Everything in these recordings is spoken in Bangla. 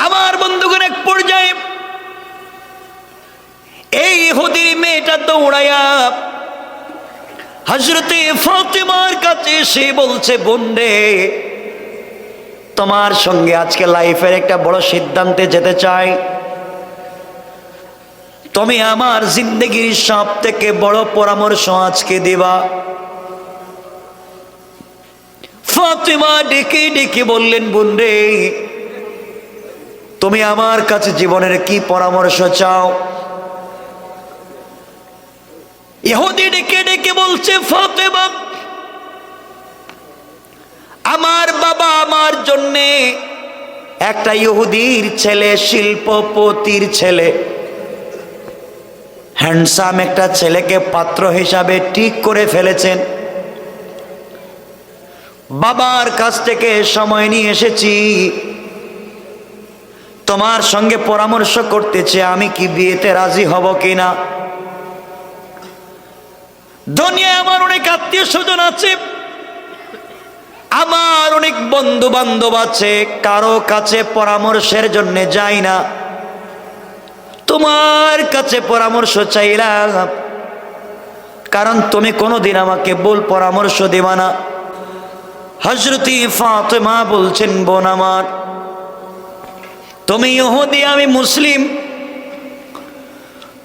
আমার বন্ধুগণ, এক পর্যায়ে এই ইহুদির মেয়েটা দৌড়াইয়া হযরতে ফাতেমার কাছে এসে বলছে, বোন রে, তোমার সঙ্গে আজকে লাইফের একটা বড় সিদ্ধান্তে যেতে চাই। তুমি আমার জিন্দগির সব থেকে বড় পরামর্শ আজকে দিবা। ফাতেমা ডেকে ডেকে বললেন, বোন রে, তুমি আমার কাছে জীবনের কি পরামর্শ চাও? ইহুদি ডেকে ডেকে বলছে, ফাতেমা, আমার বাবা আমার জন্যে একটা ইহুদির ছেলে, শিল্পপতির ছেলে, হ্যান্ডসাম একটা ছেলেকে পাত্র হিসাবে ঠিক করে ফেলেছেন। বাবার কাছ থেকে সময় নিয়ে এসেছি, তোমার সঙ্গে পরামর্শ করতেছে আমি কি বিয়েতে রাজি হব কিনা। দুনিয়ায় আমার অনেক আত্মীয় স্বজন আছে, আমার অনেক বন্ধু বান্ধব আছে, কারো কাছে পরামর্শের জন্য যাই না, তোমার কাছে পরামর্শ চাইলাম, কারণ তুমি কোনোদিন আমাকে ভুল পরামর্শ দিবা না। হযরতে ফাতেমা বলছেন, বোন আমার, তুমি ইহুদি, আমি মুসলিম,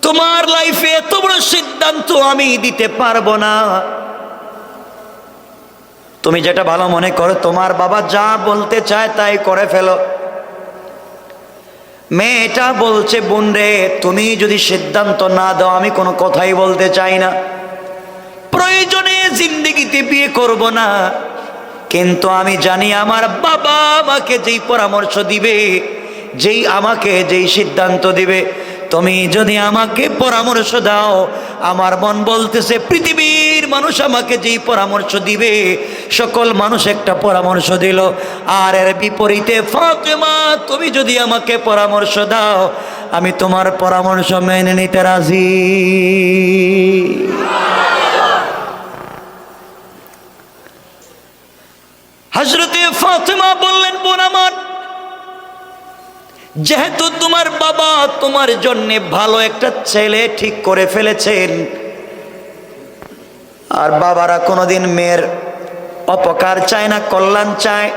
তোমার লাইফে এত বড় সিদ্ধান্ত আমি দিতে পারবো না। তুমি যেটা ভালো মনে করো, তোমার বাবা যা বলতে চায় তাই করে ফেলো। মেয়েটা বলছে, বোন রে, তুমি যদি সিদ্ধান্ত না দাও আমি কোনো কথাই বলতে চাই না, প্রয়োজনে জিন্দেগিতে বিয়ে করব না, কিন্তু আমি জানি আমার বাবা আমাকে যেই পরামর্শ দিবে, আমাকে যেই সিদ্ধান্ত দিবে, তুমি যদি আমাকে পরামর্শ দাও, আমার মন বলতেছে পৃথিবীর মানুষ আমাকে যেই পরামর্শ দিবে, সকল মানুষ একটা পরামর্শ দিল, আর এর বিপরীতে ফাতেমা তুমি যদি আমাকে পরামর্শ দাও, আমি তোমার পরামর্শ মেনে নিতে রাজি। হযরতে ফাতেমা বললেন, বোন আমার, যেহেতু তোমার বাবা তোমার জন্য ভালো একটা ছেলে ঠিক করে ফেলেছেন, আর বাবারা কোনোদিন মেয়ের অপকার চায় না, কল্যাণ চায়,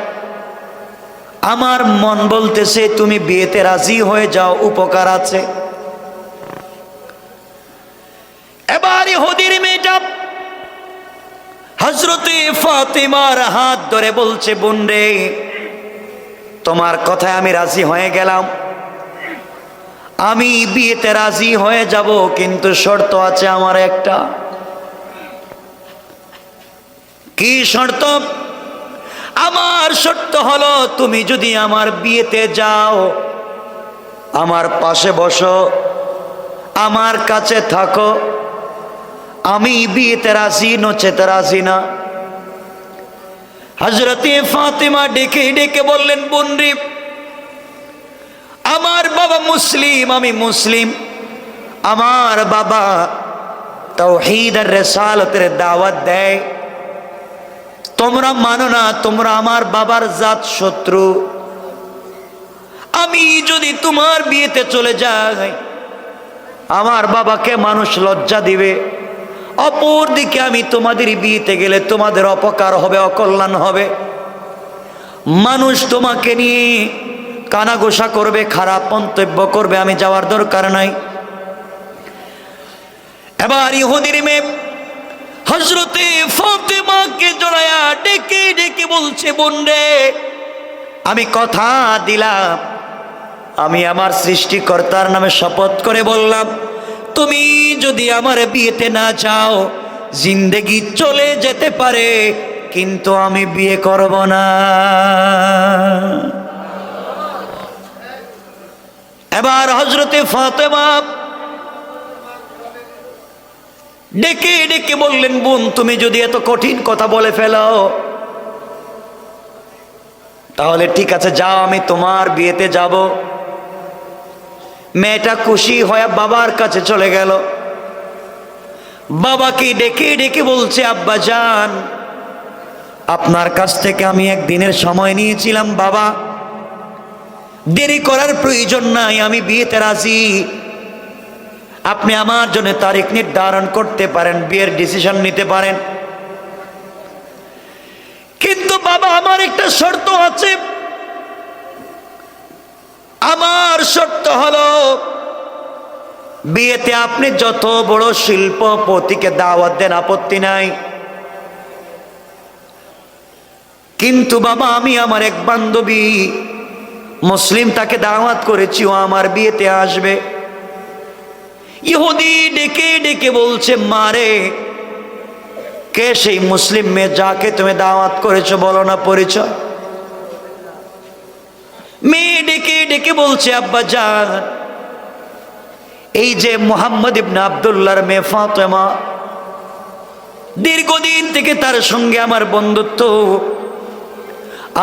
আমার মন বলতেছে তুমি বিয়েতে রাজি হয়ে যাও, উপকার আছে। এবার ইহুদির মেয়েটা হযরতে ফাতেমার হাত ধরে বলছে, বোন রে, তোমার কথায় আমি রাজি হয়ে গেলাম, আমি বিয়েতে রাজি হয়ে যাব, কিন্তু শর্ত আছে আমার একটা। কি শর্ত? আমার শর্ত হলো, তুমি যদি আমার বিয়েতে যাও, আমার পাশে বসো, আমার কাছে থাকো, আমি বিয়েতে রাজি, নচেত রাজি না। হযরতে ফাতেমা ডেকে ডেকে বললেন, বোন রে, আমার বাবা মুসলিম, আমি মুসলিম, আমার বাবা তাওহীদ আর রিসালাতের দাওয়াত দেয়, তোমরা মানো না, তোমরা আমার বাবার জাত শত্রু, আমি যদি তোমার বিয়েতে চলে যাই, আমার বাবাকে মানুষ লজ্জা দিবে, অপর দিকে আমি তোমাদের বিয়েতে গেলে তোমাদের অপকার হবে, অকল্যাণ হবে, মানুষ তোমাকে নিয়ে কানাঘোষা করবে, খারাপ মন্তব্য করবে, আমি যাওয়ার দরকার নাই। এবার ইহুদির মেয়ে হযরতে ফাতেমাকে জড়ায়া ডেকে ডেকে বলছে, বোন রে, আমি কথা দিলাম, আমি আমার সৃষ্টিকর্তার নামে শপথ করে বললাম, তুমি যদি আমার বিয়েতে না যাও, জিন্দেগি চলে যেতে পারে, কিন্তু আমি বিয়ে করব না। এবার হযরতে ফাতেমা ডেকে ডেকে বললেন, বোন, তুমি যদি এত কঠিন কথা বলে ফেলো, তাহলে ঠিক আছে, যাও, আমি তোমার বিয়েতে যাব। মেয়েটা খুশি হয়ে বাবার কাছে চলে গেল, বাবাকে ডেকে ডেকে বলছে, আব্বা জান, আপনার কাছ থেকে আমি একদিনের সময় নিয়েছিলাম বাবা, দেরি করার প্রয়োজন নাই, আমি বিয়েতে রাজি। আপনি আমার জন্য তারিখ নির্ধারণ করতে পারেন, বিয়ের ডিসিশন নিতে পারেন। কিন্তু বাবা, আমার একটা শর্ত আছে। আমার শর্ত হলো, বিয়েতে আপনি যত বড় শিল্পপতিকে দাওয়াত দেন আপত্তি নাই, কিন্তু বাবা আমি আমার এক বান্ধবী মুসলিম, তাকে দাওয়াত করেছি, ও আমার বিয়েতে আসবে। ইহুদি ডেকে ডেকে বলছে, মারে কে সেই মুসলিম মেয়ে যাকে তুমি দাওয়াত করেছো, বলো না পরিচয়। মেয়ে ডেকে ডেকে বলছে, আব্বা জান, এই যে মুহাম্মদ ইবনে আব্দুল্লাহর মেয়ে ফাতেমা, দীর্ঘদিন থেকে তার সঙ্গে আমার বন্ধুত্ব,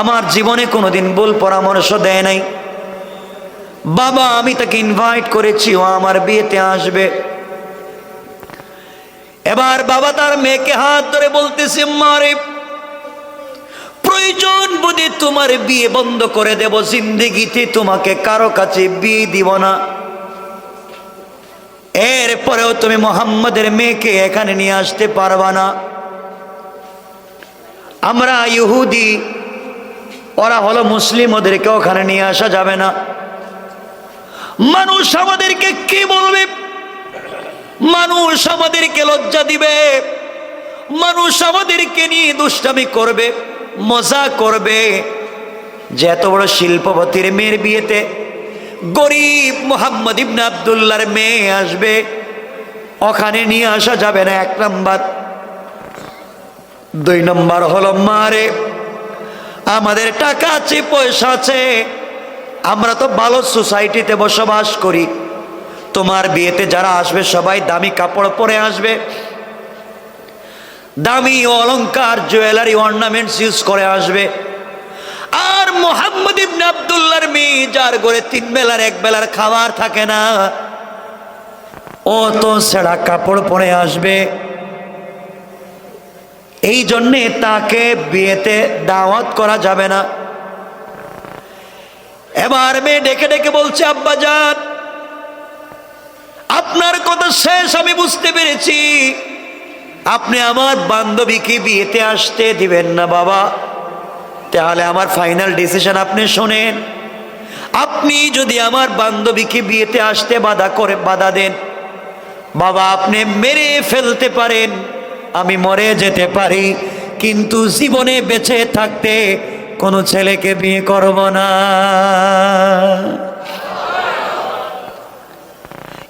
আমার জীবনে কোনোদিন ভুল পরামর্শ দেয় নাই। বাবা আমি তাকে ইনভাইট করেছি, ও আমার বিয়েতে আসবে। এবার বাবা তার মেয়েকে হাত ধরে বলতেছে, মারে প্রয়োজন বুঝে তোমার বিয়ে বন্ধ করে দেব, জিন্দেগিতে তোমাকে কারো কাছে বিয়ে দিব না। এরপরেও তুমি মোহাম্মদের মেয়েকে এখানে নিয়ে আসতে পারবা না। আমরা ইহুদি, ওরা হলো মুসলিম, ওদেরকে ওখানে নিয়ে আসা যাবে না। মানুষ আমাদেরকে কি বলবে? মানুষ আমাদেরকে লজ্জা দিবে, মানুষ আমাদেরকে নিয়ে দুষ্টামি করবে, মজা করবে, যে এত বড় শিল্পপতির মেয়ের বিয়েতে গরিব মুহাম্মদ ইবনে আব্দুল্লাহর মেয়ে আসবে, ওখানে নিয়ে আসা যাবে না, এক নাম্বার। দুই নাম্বার হলো, মারে আমাদের টাকা আছে, পয়সা আছে, আমরা তো ভালো সোসাইটিতে বসবাস করি, তোমার বিয়েতে যারা আসবে সবাই দামি কাপড় পরে আসবে, দামি অলংকার জুয়েলারি অর্নামেন্টস ইউজ করে আসবে। আর মুহাম্মদ ইবনে আব্দুল্লাহর মেয়ে, যার ঘরে 3 বেলার 1 বেলার খাবার থাকে না, ও তো ছেঁড়া কাপড় পরে আসবে। এই জন্যে তাকে বিয়েতে দাওয়াত করা যাবে না। এবার মেয়ে ডেকে ডেকে বলছে, আব্বা জান আপনার কথা শেষ আমি বুঝতে পেরেছি, আপনি আমার বান্ধবীকে বিয়েতে আসতে দিবেন না বাবা। তাহলে আমার ফাইনাল ডিসিশন আপনি শোনেন, আপনি যদি আমার বান্ধবীকে বিয়েতে আসতে বাধা দেন বাবা, আপনি মেরে ফেলতে পারেন, আমি মরে যেতে পারি, কিন্তু জীবনে বেঁচে থাকতে কোনো ছেলেকে বিয়ে করব না।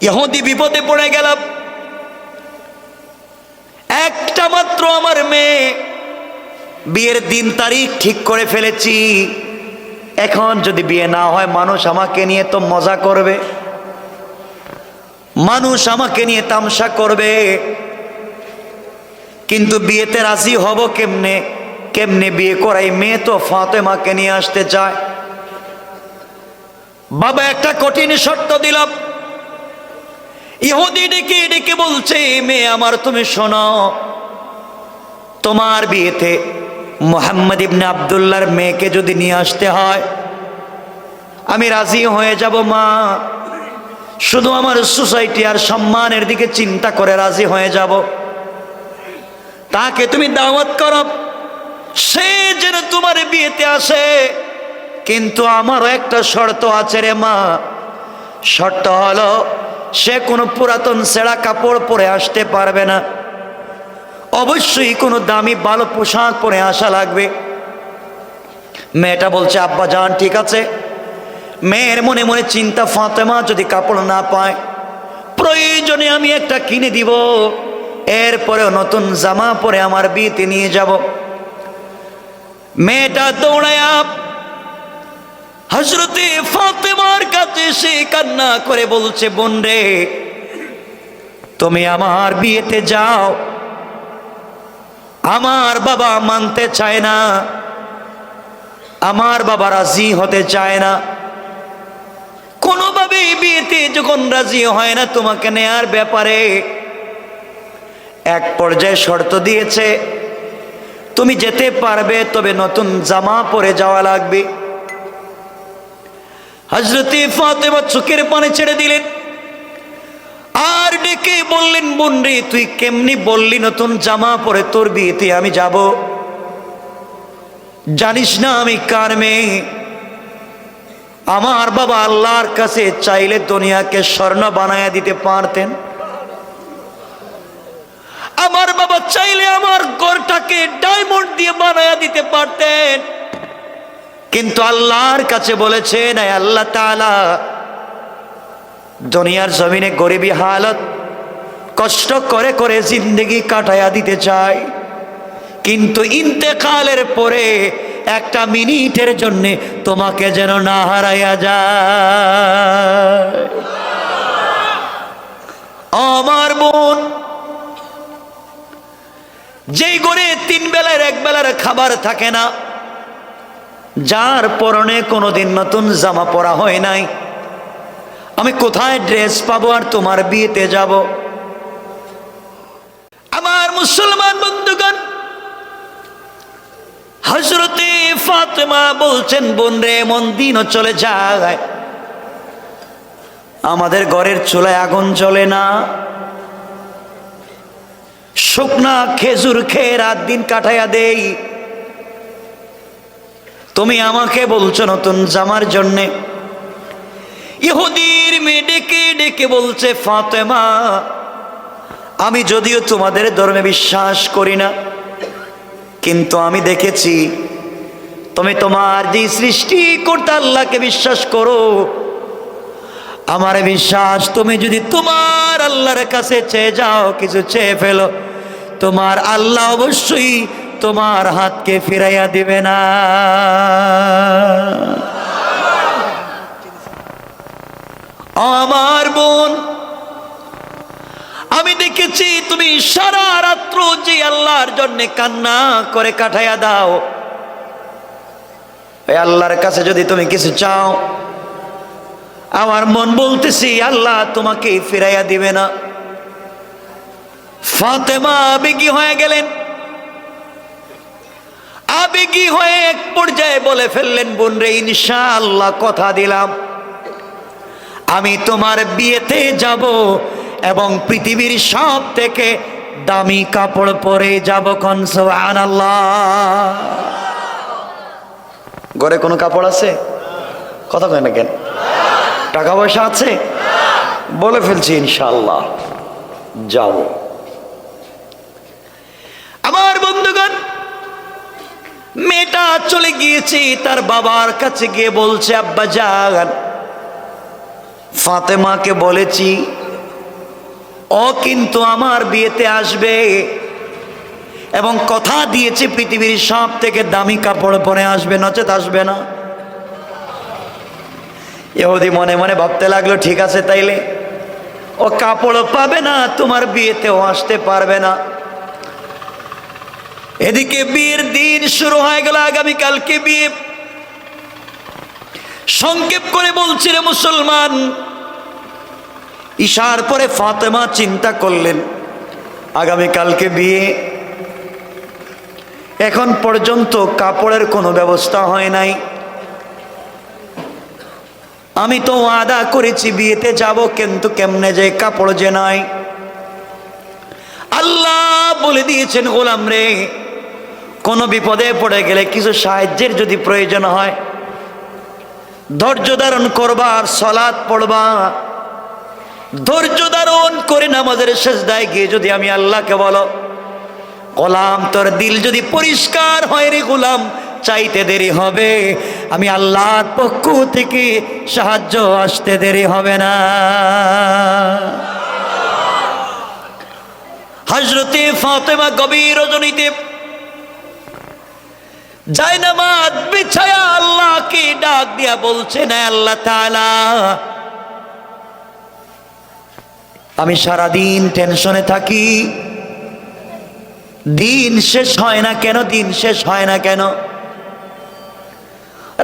ইহুদি বিপদে পড়ে গেলাম। একটা মাত্র আমার মেয়ে, বিয়ের দিন তারিখ ঠিক করে ফেলেছি, এখন যদি বিয়ে না হয় মানুষ আমাকে নিয়ে তো মজা করবে, মানুষ আমাকে নিয়ে তামসা করবে, কিন্তু বিয়েতে রাজি হব কেমনে? কেমনে বিয়ে করাই? মেয়ে তো ফাতেমাকে নিয়ে আসতে চায়। বাবা একটা কঠিন শর্ত দিলাম। ইহুদি ডেকে ডেকে বলছে, মেয়ে আমার তুমি শোনো, তোমার বিয়েতে মুহাম্মদ ইবনে আব্দুল্লাহর মেয়েকে যদি নিয়ে আসতে হয় আমি রাজি হয়ে যাব মা, শুধু আমার সোসাইটি আর সম্মানের দিকে চিন্তা করে রাজি হয়ে যাব। তাকে তুমি দাওয়াত করো, সে যেন তোমার বিয়েতে আসে, কিন্তু আমারও একটা শর্ত আছে রে মা। শর্ত হলো, সে কোনো পুরাতন ছেঁড়া কাপড় পরে আসতে পারবে না, অবশ্যই কোনো দামি ভালো পোশাক পরে আসা লাগবে। মেয়েটা বলছে, আব্বা জান ঠিক আছে। মেয়ের মনে মনে চিন্তা, ফাতেমা যদি কাপড় না পায় প্রয়োজনে আমি একটা কিনে দিব, এরপরেও নতুন জামা পরে আমার বিয়েতে নিয়ে যাব। মেয়েটা দৌড়ায়া হযরতে ফাতেমার কাছে সে কান্না করে বলছে, বোন রে তুমি আমার বিয়েতে যাও, আমার বাবা মানতে চায় না, আমার বাবা রাজি হতে চায় না, কোনোভাবে বিয়েতে যখন রাজি হয় না তোমাকে নেয়ার ব্যাপারে, এক পর্যায়ে শর্ত দিয়েছে তুমি যেতে পারবে, তবে নতুন জামা পরে যাওয়া লাগবে। হযরতে ফাতেমা চোখের পানি ছেড়ে দিলেন আর ডেকে বললেন, বোন রে, তুই কেমনি বললি নতুন জামা পরে তোর বিয়েতে আমি যাব? জানিস না আমি কার মেয়ে? আমার বাবা আল্লাহর কাছে চাইলে দুনিয়াকে স্বর্ণ বানায়া দিতে পারতেন। আমার বাবা চাইলে আমার ঘরটাকে ডায়মন্ড দিয়ে বানায়া দিতে পারতেন, কিন্তু আল্লাহর কাছে বলেছেন, আল্লাহ তাআলা দুনিয়ার জমিনে গরিবী হালত কষ্ট করে করে জিন্দেগি কাটায়া দিতে চাই, কিন্তু ইন্তেকালের পরে একটা মিনিটের জন্য তোমাকে যেন না হারাইয়া যায়। আমার বোন, যেই ঘরে 3 বেলার 1 বেলার খাবার থাকে না, যার পরনে কোনোদিন নতুন জামা পরা হয় নাই, আমি কোথায় ড্রেস পাবো আর তোমার বিয়েতে যাব? আমার মুসলমান বন্ধুগণ, হযরতে ফাতেমা বলছেন, বোন রে, এমন দিনও চলে যায় আমাদের ঘরের চুলায় আগুন জ্বলে না, শুকনা খেজুর খেয়ে রাত দিন কাটাইয়া দেই। তুমি আমাকে বলছো নতুন জামার জন্যে। ইহুদির মেয়ে ডেকে ডেকে বলছে, ফাতেমা, আমি যদিও তোমাদের ধর্মে বিশ্বাস করি না, কিন্তু আমি দেখেছি তুমি তোমার যে সৃষ্টিকর্তা আল্লাহকে বিশ্বাস করো। আমার বিশ্বাস, তুমি যদি তোমার আল্লাহর কাছে চেয়ে যাও, কিছু চেয়ে ফেলো, তোমার আল্লাহ অবশ্যই তোমার হাতকে ফিরাইয়া দিবে না। আমার বোন, আমি দেখেছি তুমি সারা রাত্র যে আল্লাহর জন্য কান্না করে কাটাইয়া দাও, এই আল্লাহর কাছে যদি তুমি কিছু চাও, আমার মন বলতেছি আল্লাহ তোমাকে ফিরাইয়া দিবে না। ফাতেমা আবেগী হয়ে গেলেন, আবেগী হয়ে এক পর্যায়ে বলে ফেললেন, বোন রে, ইনশাআল্লাহ কথা দিলাম আমি তোমার বিয়েতে যাব এবং পৃথিবীর সব থেকে দামি কাপড় পরে যাব। কোন সুবহানাল্লাহ। ঘরে কোনো কাপড় আছে? কথা কয় না কেন? টাকা পয়সা আছে? বলে ফেলছি ইনশাআল্লাহ যাব। আমার বন্ধুগণ, মেয়েটা চলে গিয়েছে, তার বাবার কাছে গিয়ে বলছে, আব্বা জান, ফাতেমাকে বলেছি ও কিন্তু আমার বিয়েতে আসবে এবং কথা দিয়েছে পৃথিবীর সব থেকে দামি কাপড় পরে আসবে, নচেত আসবে না। ইহুদি মনে মনে ভাবতে লাগলো, ঠিক আছে, তাইলে ও কাপড় পাবে না, তোমার বিয়েতেও আসতে পারবে না। এদিকে বিয়ের দিন শুরু হয়ে গেল, আগামীকালকে বিয়ে। সংক্ষেপ করে বলছি রে মুসলমান, ঈশার পরে ফাতেমা চিন্তা করলেন আগামীকালকে বিয়ে, এখন পর্যন্ত কাপড়ের কোনো ব্যবস্থা হয় নাই, আমি তো ওয়াদা করেছি বিয়েতে যাব, কিন্তু কেমনে যে কাপড় যে নাই। আল্লাহ বলে দিয়েছেন, গোলাম রে, কোনো বিপদে পড়ে গেলে কিছু সাহায্যের যদি প্রয়োজন হয়, ধৈর্য ধারণ করবা আর সালাত পড়বা। ধৈর্য ধারণ করে নামাজের সেজদায় গিয়ে যদি আমি আল্লাহকে বলো, গোলাম তোর দিল যদি পরিষ্কার হয় রে গোলাম, চাইতে দেরি হবে, আমি আল্লাহর পক্ষ থেকে সাহায্য আসতে দেরি হবে না। হযরতে ফাতেমা গভীর রজনীতে জায়নামাজ বিছায়া আল্লাহকে ডাক দিয়া বলছেন, আল্লাহ তাআলা, আমি সারাদিন টেনশনে থাকি, দিন শেষ হয় না কেন, দিন শেষ হয় না কেন,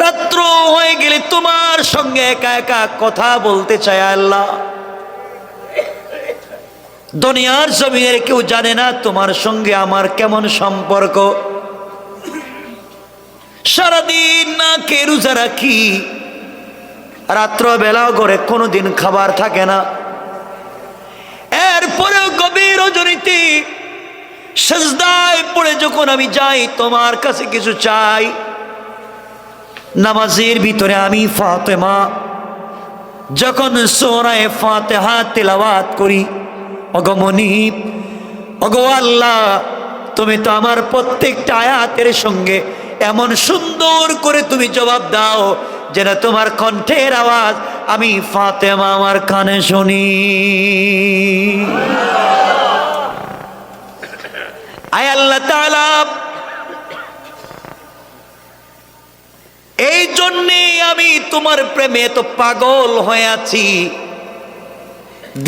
রাত্র হয়ে গেলে তোমার সঙ্গে একা একা কথা বলতে চাই আল্লাহ। দুনিয়ার জমিনের কেউ জানে না তোমার সঙ্গে আমার কেমন সম্পর্ক। সারাদিন না কে রোজা রাখি, রাত্র বেলাও ঘরে কোনোদিন খাবার থাকে না। এরপরেও গভীর রজনীতে সিজদায় পড়ে যখন আমি যাই তোমার কাছে কিছু চাই, নামাজের ভিতরে আমি ফাতেমা যখন সূরা ফাতিহা তিলাওয়াত করি, ওগো মুনিব, ওগো আল্লাহ, তুমি তো আমার প্রত্যেকটা আয়াতের সঙ্গে এমন সুন্দর করে তুমি জবাব দাও যেন তোমার কণ্ঠের আওয়াজ আমি ফাতেমা আমার কানে শুনি। আয় আল্লাহ তাআলা, এই জন্যে আমি তোমার প্রেমে তো পাগল হয়ে আছি।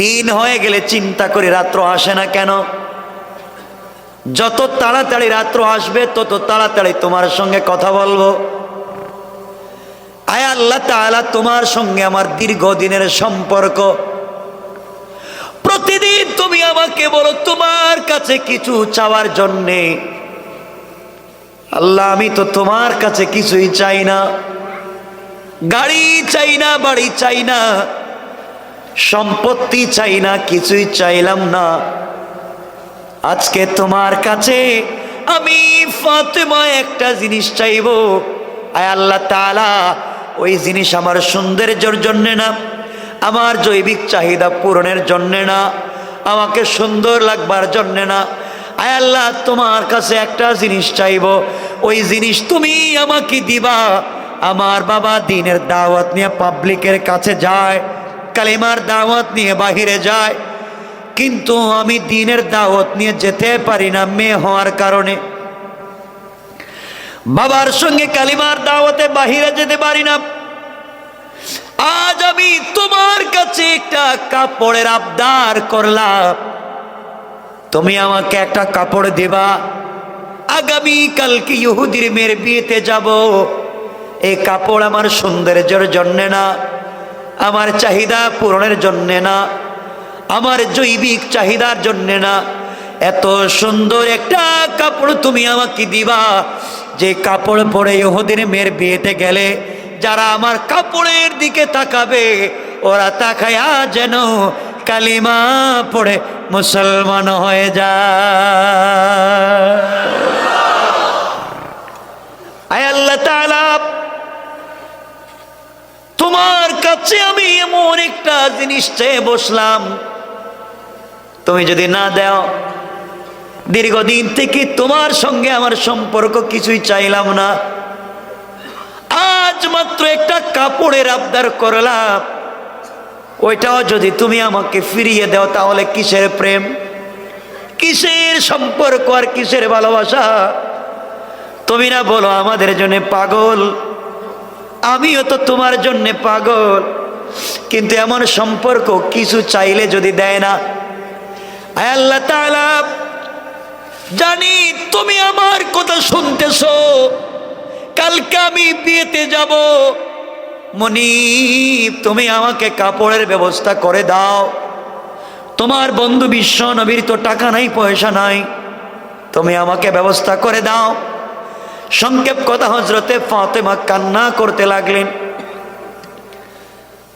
দিন হয়ে গেলে চিন্তা করি রাত্র আসে না কেন। যত তাড়াতাড়ি রাত্র আসবে তত তাড়াতাড়ি তোমার সঙ্গে কথা বলবো। আয় আল্লাহ তাআলা, তোমার সঙ্গে আমার দীর্ঘদিনের সম্পর্ক। প্রতিদিন তুমি আমাকে বলো তোমার কাছে কিছু চাওয়ার জন্যে। আল্লাহ, আমি তো তোমার কাছে কিছুই চাই না, গাড়ি চাই না, বাড়ি চাই না, সম্পত্তি চাই না, কিছুই চাইলাম না। আজকে তোমার কাছে আমি ফাতেমা একটা জিনিস চাইবো। আয় আল্লাহ তাআলা, ওই জিনিস আমার সৌন্দর্যের জন্যে না, আমার জৈবিক চাহিদা পূরণের জন্যে না, আমাকে সুন্দর লাগবার জন্যে না। আয় আল্লাহ, তোমার কাছে একটা জিনিস চাইবো, ওই জিনিস তুমি আমাকে দিবা। আমার বাবা দ্বীনের দাওয়াত নিয়ে পাবলিকের কাছে যায়, কালিমার দাওয়াত নিয়ে বাহিরে যায়, কিন্তু আমি দ্বীনের দাওয়াত নিয়ে যেতে পারি না মেয়ে হওয়ার কারণে। বাবার সঙ্গে কালিমার দাওয়াতে বাহিরে যেতে পারি না। আজ আমি তোমার কাছে একটা কাপড়ের আবদার করলাম, তুমি আমাকে একটা কাপড় দিবা। আগামী কালকে ইহুদির মেয়ের বিয়েতে যাব। এই কাপড় আমার সৌন্দর্যের জন্যে না, আমার চাহিদা পূরণের জন্যে না, আমার জৈবিক চাহিদার জন্যে না। এত সুন্দর একটা কাপড় তুমি আমাকে দিবা, যে কাপড় পরে ইহুদির মেয়ের বিয়েতে গেলে যারা আমার কাপড়ের দিকে তাকাবে, ওরা তাকায়া যেন কালিমা পড়ে মুসলমান হয়ে যায়। আয় আল্লাহ তাআলা, তোমার কাছে আমি এমন একটা জিনিস চেয়ে বসলাম, তুমি যদি না দাও, দীর্ঘদিন থেকে তোমার সঙ্গে আমার সম্পর্ক কিছুই চাইলাম না, আজ মাত্র একটা কাপড়ের আবদার করলাম, ওইটাও যদি তুমি আমাকে ফিরিয়ে দাও, তাহলে কিসের প্রেম, কিসের সম্পর্ক আর কিসের ভালোবাসা? তুমি না বলো আমাদের জন্য পাগল, আমিও তো তোমার জন্য পাগল, কিন্তু এমন সম্পর্ক কিছু চাইলে যদি দেয় না। আয় আল্লাহ তাআলা, জানি তুমি আমার কথা শুনতেছো। কালকে আমি বিয়েতে যাব, মুনিব তুমি আমাকে কাপড়ের ব্যবস্থা করে দাও। তোমার বন্ধু বিশ্ব নবীর তো টাকা নাই, পয়সা নাই, তুমি আমাকে ব্যবস্থা করে দাও। সংক্ষেপ কথা, হযরতে ফাতেমা কান্না করতে লাগলেন,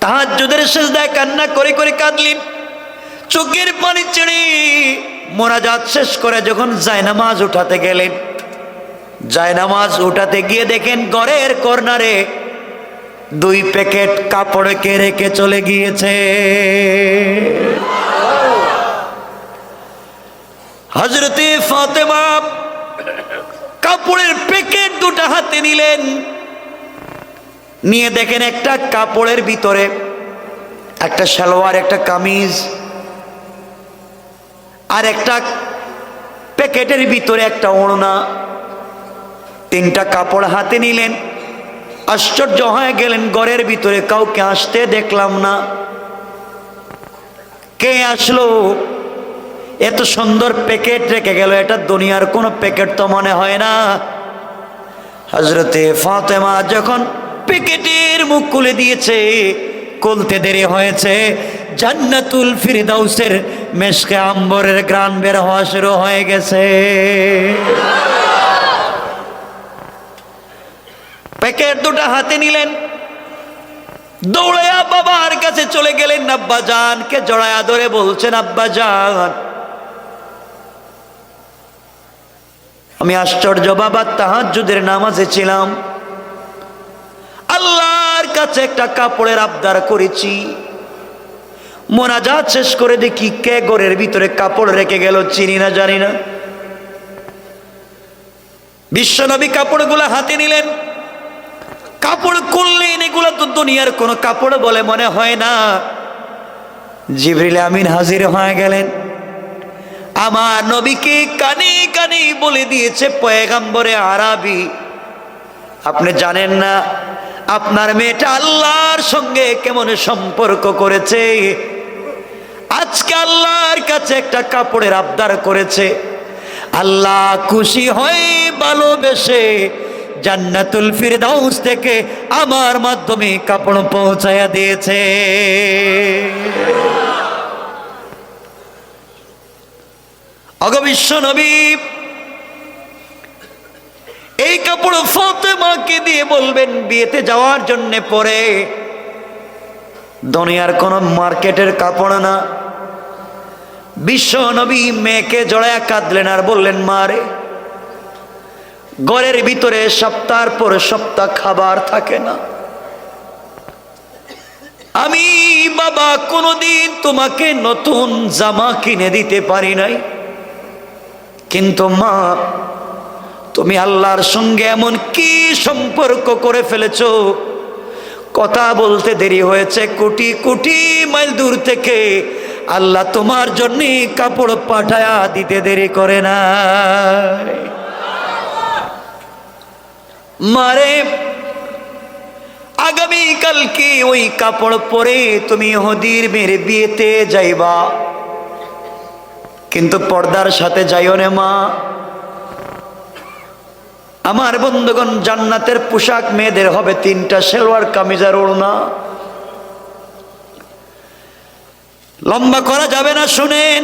তাহাজ্জুদের সিজদায় কান্না করে করে কাঁদলেন, চোখের পানি ছেড়ে মোনাজাত শেষ করে যখন জায়নামাজ উঠাতে গেলেন, জায়নামাজ উঠাতে গিয়ে দেখেন ঘরের কর্নারে 2 প্যাকেট কাপড়কে রেখে চলে গিয়েছে। হযরতে ফাতেমা কাপড়ের প্যাকেট 2টা হাতে নিলেন, নিয়ে দেখেন একটা কাপড়ের ভিতরে একটা সালোয়ার, একটা কামিজ, আর একটা প্যাকেটের ভিতরে একটা ওড়না। 3টা কাপড় হাতে নিলেন, আশ্চর্য হয়ে গেলেন, ঘরের ভিতরে কাউকে আসতে দেখলাম না। কে আসলো? এত সুন্দর প্যাকেট রেখে গেল, এটা দুনিয়ার কোনো প্যাকেট তো মনে হয় না। হযরতে ফাতেমা যখন প্যাকেটের মুখ খুলে দিয়েছে, খুলতে দেরি হয়েছে, জান্নাতুল ফিরদাউসের মেশকে আম্বরের ঘ্রাণ বের হওয়া শুরু হয়ে গেছে। প্যাকেট 2টা হাতে নিলেন, দৌড়াইয়া বাবার কাছে চলে গেলেন, আব্বা জানকে জড়ায়া ধরে বলছেন, আব্বা জান, আমি আশ্চর্য বাবা, তাহাজ্জুদের নামাজে ছিলাম, আল্লাহর কাছে একটা কাপড়ের আবদার করেছি, মোনাজাত শেষ করে দেখি কে ঘরের ভিতরে কাপড় রেখে গেল, চিনি না জানি না। বিশ্বনবী কাপড়গুলো হাতে নিলেন, কাপড় খুললেন, এগুলো তো দুনিয়ার কোনো কাপড় বলে মনে হয় না। জিবরিল আমিন হাজির হয়ে গেলেন, আমার নবীকে কানে কানে বলে দিয়েছে, পয়গম্বরে আরবি, আপনি জানেন না আপনার মেয়েটা আল্লাহর সঙ্গে কেমন সম্পর্ক করেছে, আজকে আল্লাহর কাছে একটা কাপড়ের আবদার করেছে, আল্লাহ খুশি হয়ে ভালোবেসে জান্নাতুল ফিরদাউস থেকে আমার মাধ্যমে কাপড় পৌঁছায়া দিয়েছে। ওগো বিশ্ব নবী, এই কাপড় ফাতেমাকে দিয়ে বলবেন বিয়েতে যাওয়ার জন্য পরে, দুনিয়ার কোন মার্কেটের কাপড় না। বিশ্ব নবী মেয়েকে জড়ায়া কাঁদলেন আর বললেন, মারে, ঘরের ভিতরে সপ্তাহের পর সপ্তাহ খাবার থাকে না, আমি বাবা কোনোদিন তোমাকে নতুন জামা কিনে দিতে পারি নাই, কিন্তু মা তুমি আল্লাহর সঙ্গে এমন কি সম্পর্ক করে ফেলেছো, কথা বলতে দেরি হয়েছে, কোটি কোটি মাইল দূর থেকে আল্লাহ তোমার জন্য কাপড় পাঠায়া দিতে দেরি করে না। মারে, আগামী কালকে ওই কাপড় পরে তুমি ইহুদির মেয়ের বিয়েতে যাইবা, কিন্তু পর্দার সাথে যাইও না মা। আমার বন্ধুগণ, জান্নাতের পোশাক মেয়েদের হবে তিনটা, সালোয়ার কামিজ আর ওড়না। লম্বা করা যাবে না, শুনেন,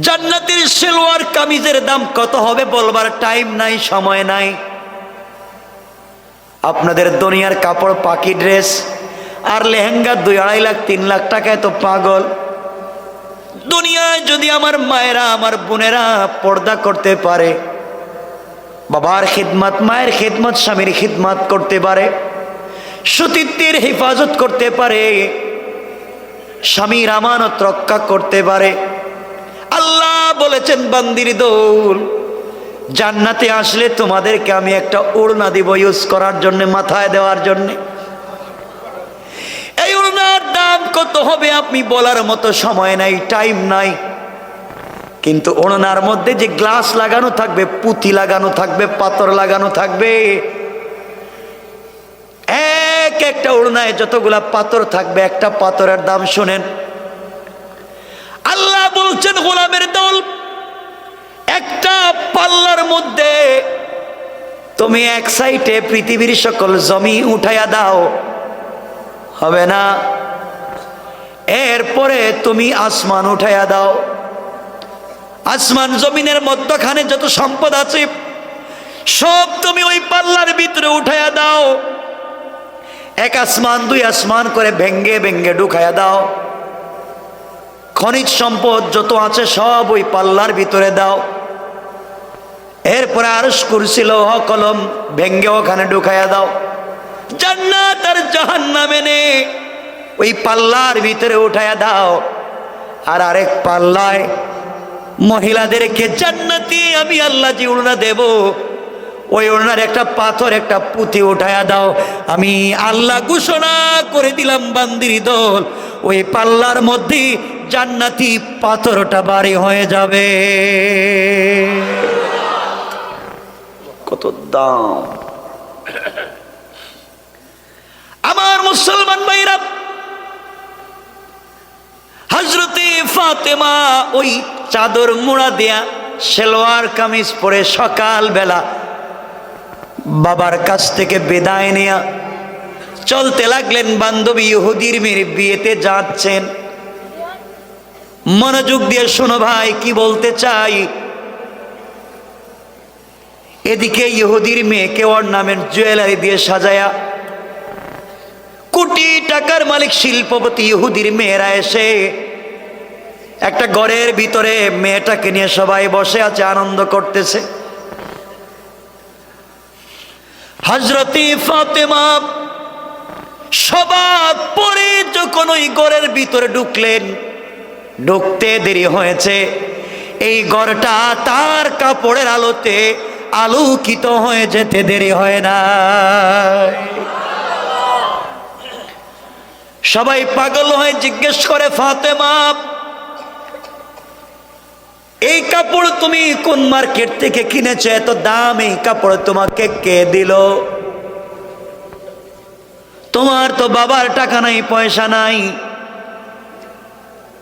জান্নাতের সালোয়ার কামিজের দাম কত হবে বলবার টাইম নাই, সময় নাই। আপনাদের দুনিয়ার কাপড়, পাকি ড্রেস আর লেহেঙ্গা 2-2.5 লাখ 3 লাখ টাকায় তো পাগল। দুনিয়ায় যদি আমার মায়েরা, আমার বোনেরা পর্দা করতে পারে, বাবার খিদমত, মায়ের খিদমত, স্বামীর খিদমত করতে পারে, সতীত্বের হেফাজত করতে পারে, স্বামীর আমানত রক্ষা করতে পারে, আল্লাহ বলেছেন বান্দির দৌল, জান্নাতে আসলে তোমাদেরকে আমি একটা ওড়না দিব ইউজ করার জন্য, মাথায় দেওয়ার জন্য। এই ওড়নার দাম কত হবে আপনি বলার মতো সময় নাই, টাইম নাই, কিন্তু ওড়নার মধ্যে যে গ্লাস লাগানো থাকবে, পুঁতি লাগানো থাকবে, পাথর লাগানো থাকবে, এক একটা ওড়নায় যতগুলা পাথর থাকবে, একটা পাথরের দাম শুনেন, আল্লাহ বলছেন গোলামের দল, একটা পাল্লার মধ্যে তুমি এক সাইডে পৃথিবীর সকল জমি উঠাইয়া দাও, হবে না। এরপরে তুমি আসমান উঠাইয়া দাও, আসমান জমিনের মধ্যখানে যত সম্পদ আছে সব তুমি ওই পাল্লার ভিতরে উঠাইয়া দাও, এক আসমান 2 আসমান করে ভেঙ্গে ভেঙ্গে ঢুকাইয়া দাও, খনিজ সম্পদ যত আছে সব ওই পাল্লার ভিতরে দাও, এরপরে আরশ কুরসি লৌহ কলম ভেঙ্গে ওখানে ঢুকাইয়া দাও, জান্নাত আর জাহান্নাম এনে ওই পাল্লার ভিতরে উঠাইয়া দাও, আর আরেক পাল্লায় মহিলাদেরকে জান্নাতি আমি আল্লাহ যে ওড়না দেব, ওই ওড়নার একটা পাথর, একটা পুঁতি উঠাইয়া দাও, আমি আল্লাহ ঘোষণা করে দিলাম বান্দির দল, ওই পাল্লার মধ্যে জান্নাতি পাথরটা বাড়ি হয়ে যাবে। কত দাম! আমার মুসলমান ভাইরা, হযরতে ফাতেমা ওই চাদর মোড়া দেয়া সালোয়ার কামিজ পরে সকাল বেলা বাবার কাছ থেকে বিদায় নেয়া চলতে লাগলেন, বান্ধবী ইহুদির মেয়ের বিয়েতে যাচ্ছেন। মনোযোগ দিয়ে শোনো ভাই, কি বলতে চাই। এদিকে ইহুদির মেয়েকে অর্নামেন্ট জুয়েলারি দিয়ে সাজায়া কোটি টাকার মালিক শিল্পপতি ইহুদির মেয়েরা এসে একটা ঘরের ভিতরে মেয়েটাকে নিয়ে সবাই বসে আছে, আনন্দ করতেছে। হযরতে ফাতেমা সবার পরে যখন ওই ঘরের ভিতরে ঢুকলেন, ঢুকতে দেরি হয়েছে। এই ঘরটা তার কাপড়ের আলোতে আলোকিত হয়ে যেতে দেরি হয় না। সবাই পাগল হয়ে জিজ্ঞেস করে, ফাতেমা এই কাপড় তুমি কোন মার্কেট থেকে কিনেছো? এত দাম এই কাপড় তোমাকে কে দিল? তোমার তো বাবার টাকা নাই, পয়সা নাই,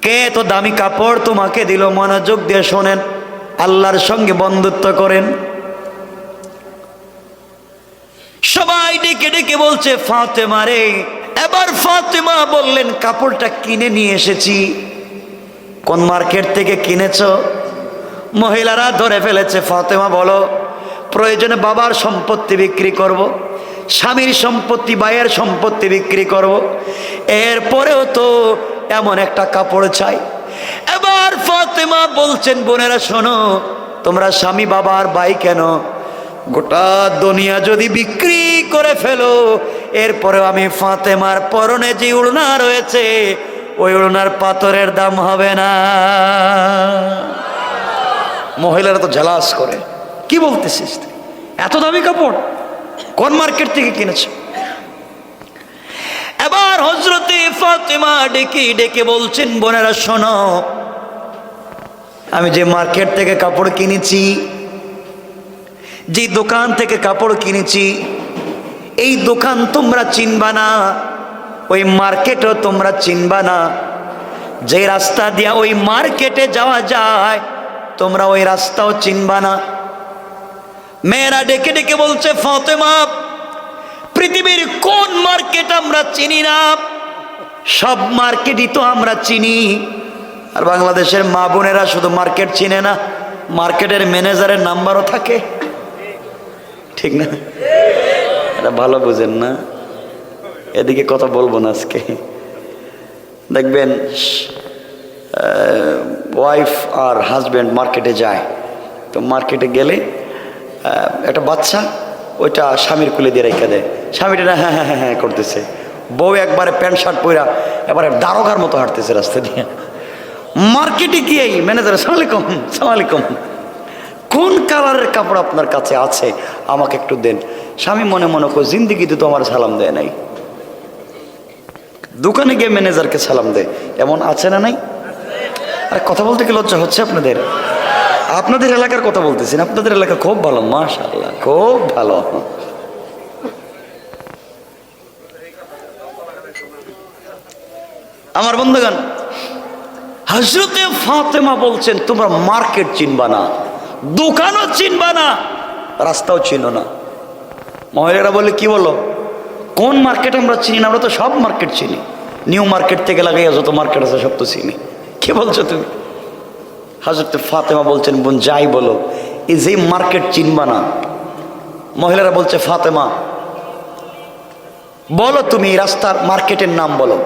কে তো দামি কাপড় তোমাকে দিল? মনোযোগ দিয়ে শোনেন, আল্লাহর সঙ্গে বন্ধুত্ব করেন। সবাই ডেকে ডেকে বলছে, ফাতেমা রে। এবার ফাতেমা বললেন, কাপড়টা কিনে নিয়ে এসেছি। কোন মার্কেট থেকে কিনেছো? মহিলারা ধরে ফেলেছে। ফাতেমা বলো, প্রয়োজনে বাবার সম্পত্তি বিক্রি করব, স্বামীর সম্পত্তি, ভাইয়ের সম্পত্তি বিক্রি করব, এরপরেও তো এমন একটা কাপড় চাই। এবার ফাতেমা বলছেন, বোনেরা শোনো, তোমরা স্বামী, বাবা আর ভাই কেন, গোটা দুনিয়া যদি বিক্রি করে ফেলো, এরপরেও আমি ফাতেমার পরনে যে ওড়না রয়েছে ওই ওড়নার পাথরের দাম হবে না। মহিলারা তো ঝালাস করে, কি বলতেছিস, এত দামি কাপড় কোন মার্কেট থেকে কিনেছ? এবার হযরতে ফাতেমা ডেকে ডেকে বলছেন, বোনেরা শোনো, আমি যে মার্কেট থেকে কাপড় কিনেছি, যে দোকান থেকে কাপড় কিনেছি, এই দোকান তোমরা চিনবা না, ওই মার্কেটও তোমরা চিনবা না। যে রাস্তা দিয়া ওই মার্কেটে যাওয়া যায় তোমরা ওই রাস্তাও চিনবা না। মেয়েরা ডেকে ডেকে বলছে, ফাতেমা পৃথিবীর কোন মার্কেট আমরা চিনি না? সব মার্কেটই তো আমরা চিনি। আর বাংলাদেশের মা বোনেরা শুধু মার্কেট চিনে না, মার্কেটের ম্যানেজারের নাম্বারও থাকে, ঠিক না? এটা ভালো বুঝেন না, এদিকে কথা বলবো না আজকে। দেখবেন ওয়াইফ আর হাজব্যান্ড মার্কেটে যায়, তো মার্কেটে গেলে একটা বাচ্চা ওইটা স্বামীর কুলে দিয়ে রেখে দেয়, স্বামীটা না হ্যাঁ হ্যাঁ হ্যাঁ হ্যাঁ করতেছে, বউ একবারে প্যান্ট শার্ট পরা এবারে দারোগার মতো হাঁটতেছে রাস্তা দিয়ে। মার্কেটে গিয়েই ম্যানেজার, সালাম আলাইকুম, সালাম আলাইকুম, কোন কালারের কাপড় আপনার কাছে আছে আমাকে একটু দেন। স্বামী মনে মনে করে, জিন্দিগিতে তো আমার সালাম দেয় নাই, দোকানে গিয়ে ম্যানেজারকে সালাম দেয়, এমন আছে না নাই? আরে কথা বলতে কি লজ্জা হচ্ছে আপনাদের? আপনাদের এলাকার কথা বলতেছেন, আপনাদের এলাকা খুব ভালো, মাশাআল্লাহ, খুব ভালো। আমার বন্ধুগণ, হযরতে ফাতেমা বলছেন, তোমরা মার্কেট চিনবা না, দোকানও চিনবা না, রাস্তাও চিনো না। মহিলারা বলে, কি বলো, কোন মার্কেট আমরা চিনি না? আমরা তো সব মার্কেট চিনি, নিউ মার্কেট থেকে লাগাইয়া যত মার্কেট আছে সব তো চিনি। কি বলছো তুমি? হযরতে ফাতেমা বলছেন, বোন যাই বলো, এই যে মার্কেট চিনবা না। মহিলারা বলছে, ফাতেমা বলো তুমি রাস্তার মার্কেটের নাম বলো।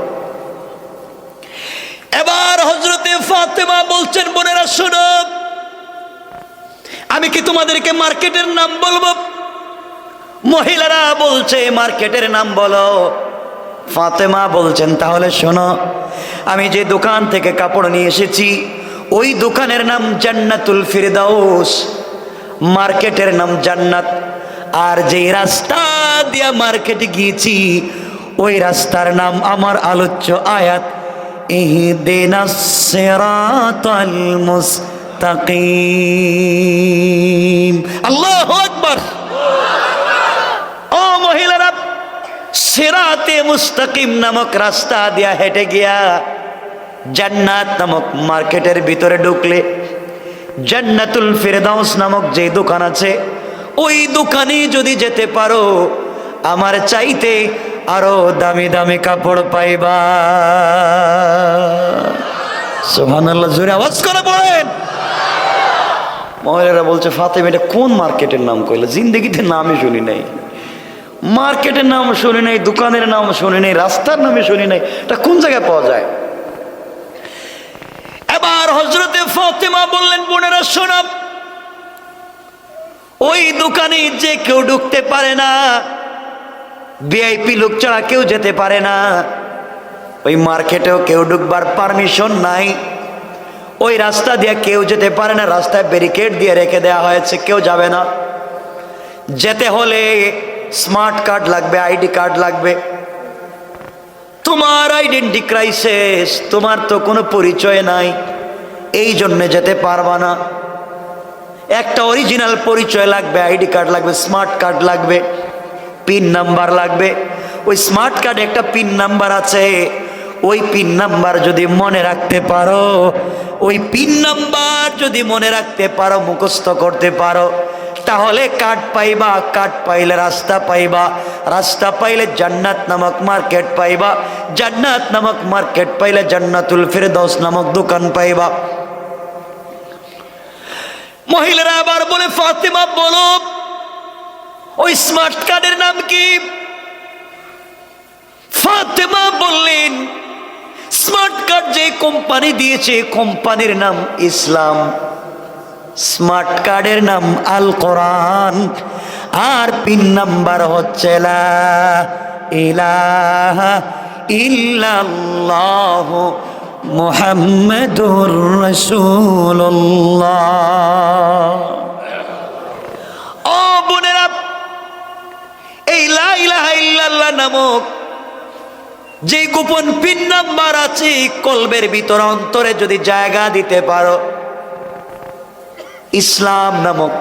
এবার হযরতে ফাতেমা বলছেন, বোনেরা শোনো, আমি কি তোমাদেরকে মার্কেটের নাম বলবো? মহিলারা বলছে, মার্কেটের নাম বলো। ফাতেমা বলছেন, তাহলে শোনো, আমি যে দোকান থেকে কাপড় নিয়ে এসেছি ওই দোকানের নাম জান্নাতুল ফিরদাউস, মার্কেটের নাম জান্নাত। আর যে রাস্তা দিয়া মার্কেটে গিয়েছি ওই রাস্তার নাম আমার আলোচ্য আয়াত, ইহদিনাস সিরাতাল মুস্তাকিম। আল্লাহু আকবার। ও মহিলারা, সিরাতে মুস্তাকিম নামক রাস্তা দিয়া হেঁটে গিয়া জান্নাত নামক মার্কেটের ভিতরে ঢুকলে জান্নাতুল ফিরদাউস নামক যে দোকান আছে ওই দোকানে যদি যেতে পারো, আমার চাইতে আরো দামি দামি কাপড় পাইবা। সুবহানাল্লাহ, জোরে আওয়াজ করে বলেন। মহিলারা বলছে, ফাতেমা এটা কোন মার্কেটের নাম কইলা? জিন্দেগিতে নামই শুনি নাই। মার্কেটের নাম শুনি নাই, দোকানের নাম শুনি নাই, রাস্তার নামে শুনি নাই, এটা কোন জায়গায় পাওয়া যায়? এবার হযরতে ফাতেমা বললেন, বোনেরা শোনো, ওই দোকানে যে কেউ ঢুকতে পারে না, ভিআইপি লোক ছাড়া কেউ যেতে পারে না, ওই মার্কেটেও কেউ ঢুকবার পারমিশন নাই, ওই রাস্তা দিয়ে কেউ যেতে পারে না, রাস্তায় ব্যারিকেড দিয়ে রেখে দেওয়া হয়েছে, কেউ যাবে না। যেতে হলে স্মার্ট কার্ড লাগবে, আইডি কার্ড লাগবে। তোমার আইডেন্টি ক্রাইসিস, তোমার তো কোনো পরিচয় নাই, এই জন্য যেতে পারবা না। একটা অরিজিনাল পরিচয় লাগবে, আইডি কার্ড লাগবে, স্মার্ট কার্ড লাগবে, পিন নাম্বার লাগবে। ওই স্মার্ট কার্ডে একটা পিন নাম্বার আছে, ওই পিন নাম্বার যদি মনে রাখতে পারো, ওই পিন নাম্বার যদি মনে রাখতে পারো, মুখস্থ করতে পারো, তাহলে কার্ড পাইবা, কার্ড পাইলে রাস্তা পাইবা, রাস্তা পাইলে জান্নাত নামক মার্কেট পাইবা, জান্নাত নামক মার্কেট পাইলে জান্নাতুল ফিরদৌস নামক দোকান পাইবা। মহিলারা আবার বলে, ফাতেমা বলো ওই স্মার্ট কার্ডের নাম কি? ফাতেমা বললেন, স্মার্ট কার্ড যে কোম্পানি দিয়েছে, কোম্পানির নাম ইসলাম, স্মার্ট কার্ডের নাম আল কোরআন, আর পিন নাম্বার হচ্ছে লা ইলাহা ইল্লাল্লাহ মুহাম্মাদুর রাসূলুল্লাহ। ও বোনেরা, এই লা ইলাহা ইল্লাল্লাহ নামক যে গোপন পিন নাম্বার আছে, কলবের ভিতর অন্তরে যদি জায়গা দিতে পারো, ইসলাম নামক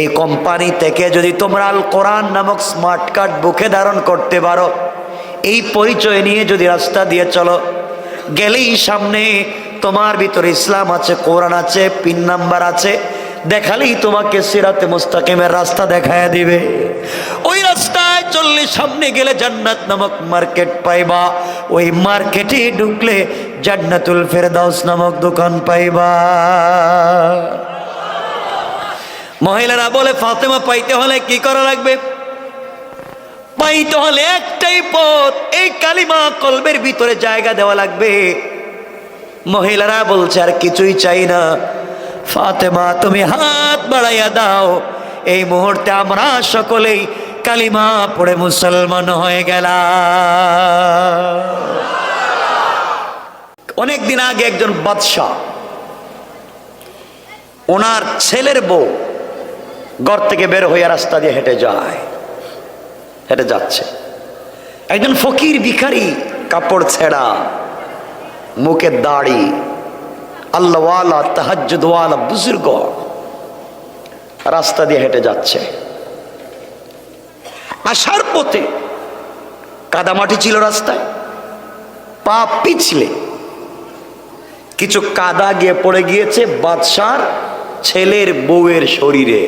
এই কোম্পানি থেকে যদি তোমরা আল কোরআন নামক স্মার্ট কার্ড বুকে ধারণ করতে পারো, এই পরিচয় নিয়ে যদি রাস্তা দিয়ে চলো, গেলেই সামনে তোমার ভিতরে ইসলাম আছে, কোরআন আছে, পিন নাম্বার আছে, দেখালেই তোমাকে সিরাতে মুস্তাকিমের রাস্তা দেখায় দিবে। ওই রাস্তায় চললে সামনে গেলে জান্নাত নামক মার্কেট পাইবা, ওই মার্কেটে ঢুকলে জান্নাতুল ফেরদাউস নামক দোকান পাইবা। মহিলারা বলে, ফাতেমা পাইতে হলে কি করা লাগবে? পাইতে হলে একটাই পথ, এই কালিমা কলবের ভিতরে জায়গা দেওয়া লাগবে। মহিলারা বলছে, আর কিছুই চাই না। ফাতেমা তুমি হাত বাড়াইয়া দাও, এই মুহূর্তে আমরা সকলেই কালিমা পড়ে মুসলমান হয়ে গেলাম। অনেকদিন আগে একজন বাদশাহ, ওনার ছেলের বউ ঘর থেকে বের হইয়া রাস্তা দিয়ে হেঁটে যাচ্ছে। একজন ফকির ভিখারি, কাপড় ছেঁড়া, মুখে দাড়ি, আল্লাহওয়ালা, তাহাজ্জুদওয়ালা বুজুর্গ রাস্তা দিয়ে হেঁটে যাচ্ছে। আসার পথে কাদামাটি ছিল রাস্তায়, পা পিছলে কিছু কাদা গিয়ে পড়ে গিয়েছে বাদশার ছেলের বউয়ের শরীরে।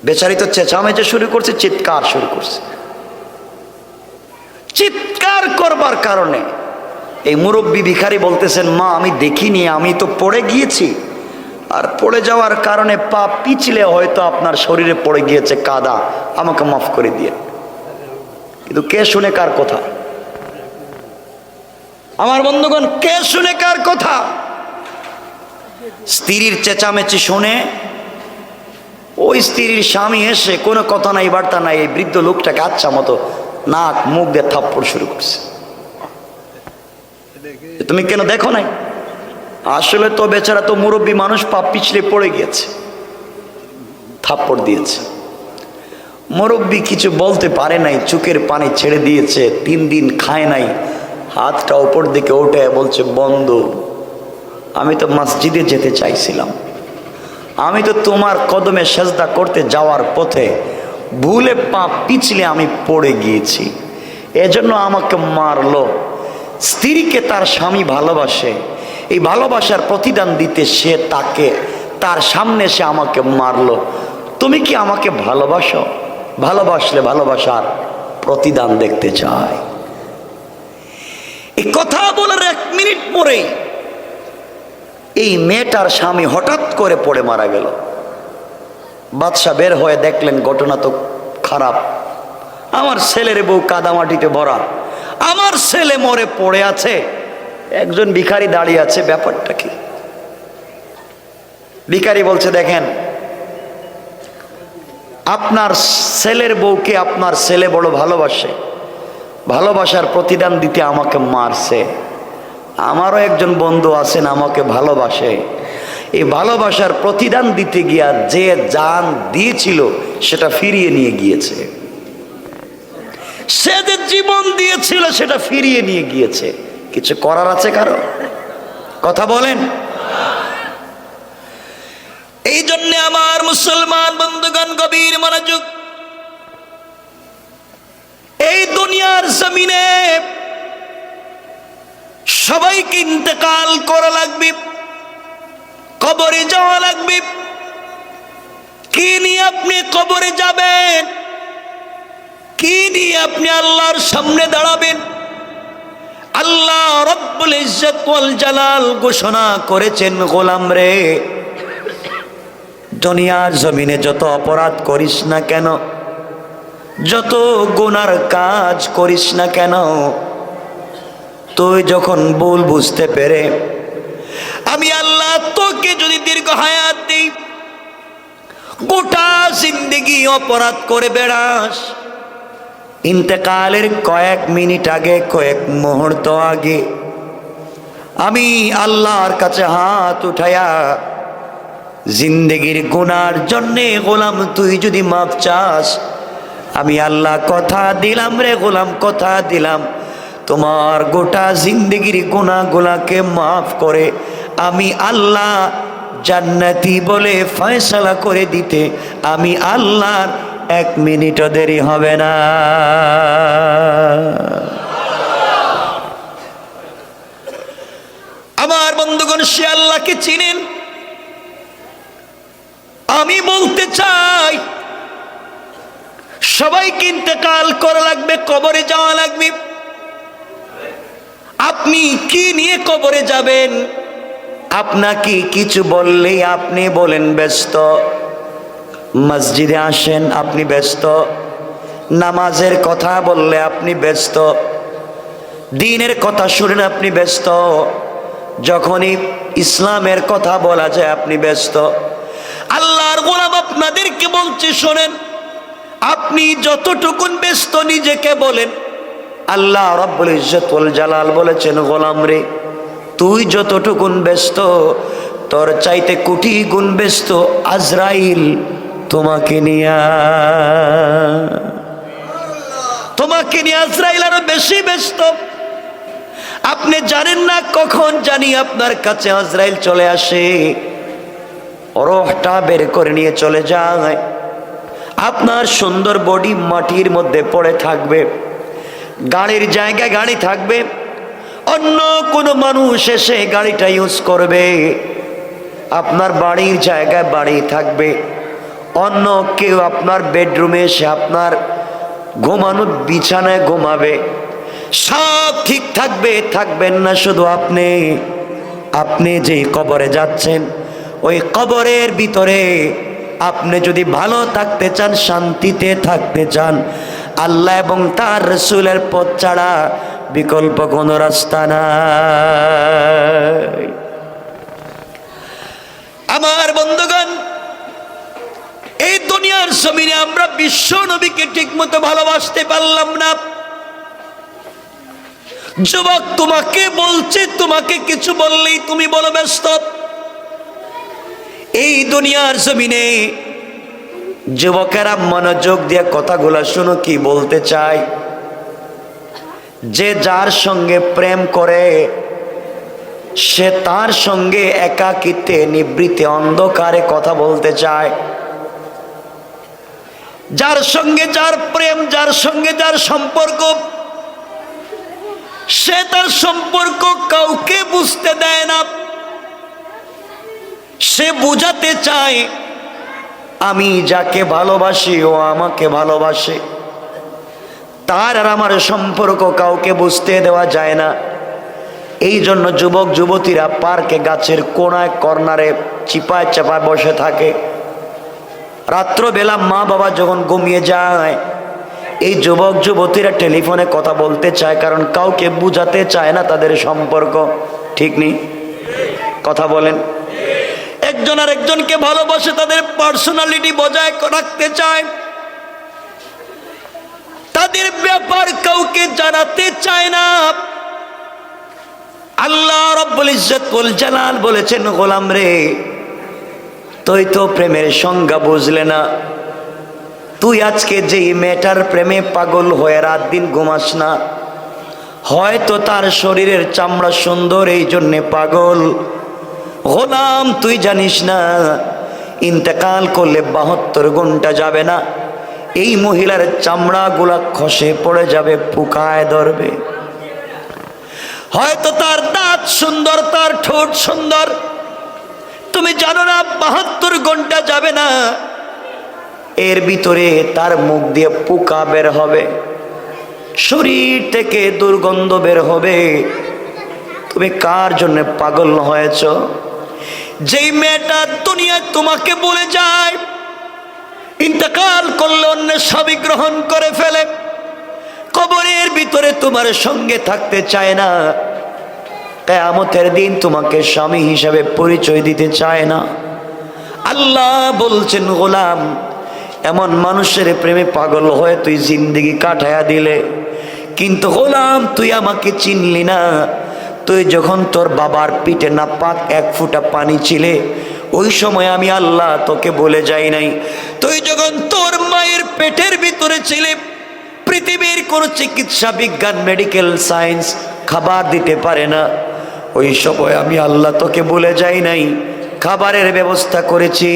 বেচারি তো চেঁচামেচে শুরু করছে, চিৎকার শুরু করছে। চিৎকার করবার কারণে এই মুরব্বী ভিখারি বলতেছেন, মা আমি দেখিনি, আমি তো পড়ে গিয়েছি, আর পড়ে যাওয়ার কারণে পা পিছলে হয়তো আপনার শরীরে পড়ে গিয়েছে কাদা, আমাকে মাফ করে দিয়ে। কিন্তু কে শুনে কার কথা? আমার বন্ধুগণ, কে শুনে কার কথা? স্ত্রীর চেঁচামেচি শুনে ওই স্ত্রীর স্বামী এসে কোনো কথা নাই, বার্তা নাই, এই বৃদ্ধ লোকটাকে আচ্ছা মতো নাক মুখ দিয়ে থাপ্পড় শুরু করছে। তুমি কেন দেখো নাই? আসলে তো বেচারা তো মুরব্বী মানুষ, পা পিছলে পড়ে গিয়েছে, থাপ্পড় দিয়েছে। মুরব্বী কিছু বলতে পারে নাই, চোখের পানি ছেড়ে দিয়েছে। 3 দিন খায় নাই, হাতটা উপর দিকে ওঠে বলছে, বন্ধু আমি তো মসজিদে যেতে চাইছিলাম, আমি তো তোমার কদমে সেজদা করতে যাওয়ার পথে ভুলে পা পিছলে আমি পড়ে গিয়েছি, এজন্য আমাকে মারলো। স্ত্রীকে তার স্বামী ভালোবাসে, এই ভালোবাসার প্রতিদান দিতে সে তাকে তার সামনে সে আমাকে মারলো। তুমি কি আমাকে ভালোবাসো? ভালোবাসলে ভালোবাসার প্রতিদান দেখতে চাই। এই কথা বলার 1 মিনিট পরেই এই মেয়েটার স্বামী হঠাৎ করে পড়ে মারা গেল। বাদশা বের হয়ে দেখলেন ঘটনা তো খারাপ, আমার ছেলের বউ কাদামাটিতে ভরা, আমার ছেলে মরে পড়ে আছে, একজন ভিখারি দাঁড়িয়ে আছে, ব্যাপারটা কি? ভিখারি বলছে, দেখেন আপনার ছেলের বউকে আপনার ছেলে বড় ভালোবাসে, ভালোবাসার প্রতিদান দিতে আমাকে মারছে। আমারও একজন বন্ধু আছেন আমাকে ভালোবাসে, এই ভালোবাসার প্রতিদান দিতে গিয়া যে জান দিয়েছিল সেটা ফিরিয়ে নিয়ে গিয়েছে, সে যে জীবন দিয়েছিল সেটা ফিরিয়ে নিয়ে গিয়েছে। কিছু করার আছে কারো? কথা বলেন। এই জন্য আমার মুসলমান বন্ধুগণ গভীর মনোযোগ, এই দুনিয়ার জমিনে সবাইকে ইন্তেকাল করা লাগবে, কবরে যাওয়া লাগবে। কি নিয়ে আপনি কবরে যাবেন? কি নিয়ে আপনি আল্লাহর সামনে দাঁড়াবেন? আল্লাহ রব্বুল ইজ্জত ওয়াল জালাল ঘোষণা করেছেন, গোলাম রে, দুনিয়ার জমিনে যত অপরাধ করিস না কেন, যত গুনার কাজ করিস না কেন, তুই যখন ভুল বুঝতে পেরে আমি আল্লাহ তোকে যদি দীর্ঘ হায়াত দিই, গোটা জিন্দেগি অপরাধ করে বেড়াস, ইন্তেকালের কয়েক মিনিট আগে, কয়েক মুহূর্ত আগে আমি আল্লাহর কাছে হাত উঠায়া জিন্দেগির গুনার জন্যে গোলাম তুই যদি মাপ চাস, আমি আল্লাহ কথা দিলাম রে গোলাম, কথা দিলাম, তোমার গোটা জিন্দেগির গুনাহগুলোকে মাফ করে আমি আল্লাহ জান্নাতি বলে ফয়সালা করে দিতে আমি আল্লাহর 1 মিনিটও দেরি হবে না। আমার বন্ধুগণ, সে আল্লাহকে চিনেন? আমি বলতে চাই সবাইকে ইন্তেকাল করা লাগবে, কবরে যাওয়া লাগবে। আপনি কি নিয়ে কবরে যাবেন? আপনাকে কিছু বললেই আপনি বলেন ব্যস্ত, মসজিদে আসেন আপনি ব্যস্ত, নামাজের কথা বললে আপনি ব্যস্ত, দ্বীনের কথা শুনেন আপনি ব্যস্ত, যখনই ইসলামের কথা বলা যায় আপনি ব্যস্ত। আল্লাহর গোলাম আপনাদেরকে বলছে, শোনেন, আপনি যতটুকুন ব্যস্ত নিজেকে বলেন, আল্লাহ রব্বুল ইজ্জত ওয়াল জালাল বলেছেন, গোলাম রে, তুই যতটুকুন ব্যস্ত তোর চাইতে কোটি গুণ ব্যস্ত আজরাইল তোমাকে নিয়ে আজরাইল আরো বেশি ব্যস্ত। আপনি জানেন না কখন জানি আপনার কাছে আজরাইল চলে আসে, রূহটা বের করে নিয়ে চলে যায়। আপনার সুন্দর বডি মাটির মধ্যে পড়ে থাকবে, গাড়ির জায়গায় গাড়ি থাকবে, অন্য কোনো মানুষ এসে গাড়িটা ইউজ করবে, আপনার বাড়ির জায়গায় বাড়ি থাকবে, অন্য কেউ আপনার বেডরুমে এসে আপনার ঘুমানোর বিছানায় ঘুমাবে, সব ঠিক থাকবে। থাকবেন না শুধু আপনি যেই কবরে যাচ্ছেন, ওই কবরের ভিতরে আপনি যদি ভালো থাকতে চান, শান্তিতে থাকতে চান, আল্লাহ এবং তার রাসূলের পথ ছাড়া বিকল্প কোনো রাস্তা নাই। আমার বন্ধুগণ, এই দুনিয়ার জমিনে আমরা বিশ্ব নবীকে ঠিক মতো ভালোবাসতে পারলাম না। যুবক, তোমাকে বলছে, তোমাকে কিছু বললেই তুমি বলো ব্যস্ত। এই দুনিয়ার জমিনে যুবকেরা মনোযোগ দিয়ে কথাগুলো শুনো, কি বলতে চাই। যে যার সঙ্গে প্রেম করে সে তার সঙ্গে একাকিত্বে নিবৃত্তে অন্ধকারে কথা বলতে চায়। যার সঙ্গে যার প্রেম, যার সঙ্গে যার সম্পর্ক, সে তার সম্পর্ক কাউকে বুঝতে দেয় না। সে বুঝাতে চায় আমি যাকে ভালোবাসি ও আমাকে ভালোবাসে, তার আর আমার সম্পর্ক কাউকে বুঝতে দেওয়া যায় না। এই জন্য যুবক যুবতীরা পার্কে গাছের কোনায় কর্নারে চিপায় চাপায় বসে থাকে, রাত্রবেলা মা বাবা যখন ঘুমিয়ে যায়, এই যুবক যুবতীরা টেলিফোনে কথা বলতে চায়, কারণ কাউকে বুঝাতে চায় না তাদের সম্পর্ক। ঠিক নেই? কথা বলেন। একজন আর একজনকে ভালোবাসে, তাদের পার্সোনালিটি বজায় রাখতে চায়, তাদের ব্যাপার কাউকে জানাতে চায় না। আল্লাহ রাব্বুল ইজ্জত ওয়াল জালাল বলেছেন, গোলাম রে, তুই তো প্রেমের সংজ্ঞা বুঝলে না। তুই আজকে যেই মেয়েটার প্রেমে পাগল হয়ে রাত দিন ঘুমাস না, হয়তো তার শরীরের চামড়া সুন্দর এই জন্যে পাগল। গোলাম, তুই জানিস না ইন্তেকাল করলে 72 ঘন্টা যাবে না, এই মহিলার চামড়াগুলা খসে পড়ে যাবে, পোকায় ধরবে। হয়তো তার দাঁত সুন্দর, তার ঠোঁট সুন্দর, তুমি জানো না 72 ঘন্টা যাবে না, এর ভিতরে তার মুখ দিয়ে পোকা বের হবে, শরীর থেকে দুর্গন্ধ বের হবে। তুমি কার জন্য পাগল হয়েছ? যেই মেয়েটা দুনিয়ায় তোমাকে বলে যায়, ইন্তেকাল করলে অন্য স্বামী গ্রহণ করে ফেলে, কবরের ভিতরে তোমার সঙ্গে থাকতে চায় না, কিয়ামতের দিন তোমাকে স্বামী হিসাবে পরিচয় দিতে চায় না। আল্লাহ বলছেন, গোলাম, এমন মানুষের প্রেমে পাগল হয়ে তুই জিন্দেগি কাটায়া দিলে, কিন্তু গোলাম তুই আমাকে চিনলি না। তুই যখন তোর বাবার পিঠে নাপাক 1 ফোঁটা পানি ছিলে, ওই সময় আমি আল্লাহ তোকে বলে যাই নাই। তুই যখন তোর মায়ের পেটের ভিতরে ছিলে, পৃথিবীর কোন চিকিৎসা বিজ্ঞান মেডিকেল সায়েন্স খাবার দিতে পারে না, ওই সময় আমি আল্লাহ তোকে বলে যাই নাই, খাবারের ব্যবস্থা করেছি।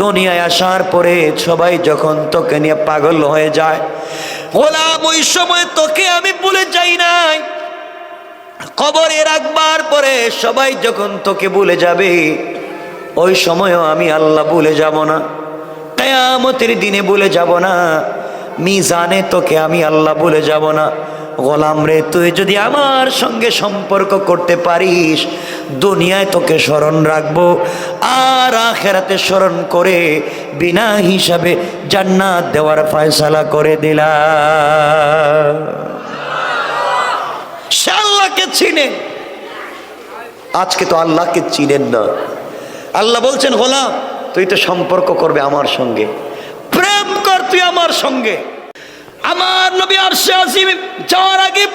দুনিয়ায় আসার পরে সবাই যখন তোকে নিয়ে পাগল হয়ে যায়, গোলাম ওই সময় তোকে আমি বলে যাই নাই। কবরে রাখবার পরে সবাই যখন তোকে ভুলে যাবে, ওই সময়ও আমি আল্লাহ ভুলে যাব না, কিয়ামতের দিনে ভুলে যাব না, মিজানে তোকে আমি আল্লাহ ভুলে যাব না। গোলাম রে, তুই যদি আমার সঙ্গে সম্পর্ক করতে পারিস, দুনিয়ায় তোকে স্মরণ রাখবো, আর আখিরাতে স্মরণ করে বিনা হিসাবে জান্নাত দেওয়ার ফয়সালা করে দিলাম। সে আল্লাহকে চিনেন, আজকে তো আল্লাহকে চিনেন না। আল্লাহ বলছেন, গোলাম তুই তো সম্পর্ক করবে আমার সঙ্গে, প্রেম কর তুই আমার সঙ্গে। আমার নবী আরশে আজিম যাওয়ার আগে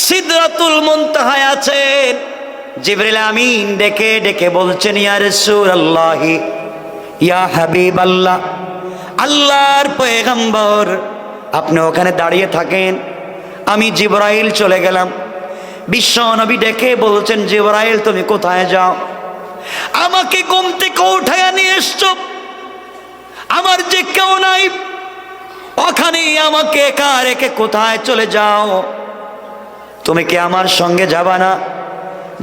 সিদরাতুল মুনতাহায় আছেন, জিবরিল আমিন ডেকে ডেকে বলছেন, ইয়া রাসূলুল্লাহি, ইয়া হাবিবাল্লাহ, আল্লাহর পয়গম্বর, আপনি ওখানে দাঁড়িয়ে থাকেন, আমি জিবরাইল চলে গেলাম। বিশ্ব নবী ডেকে বলছেন, জিবরাইল তুমি কোথায় যাও? আমাকে ঘুম থেকে উঠায়া নিয়ে এসছো, আমার যে কেউ নাই, ওখানে আমাকে একা রেখে কোথায় চলে যাও? তুমি কি আমার সঙ্গে যাবা না?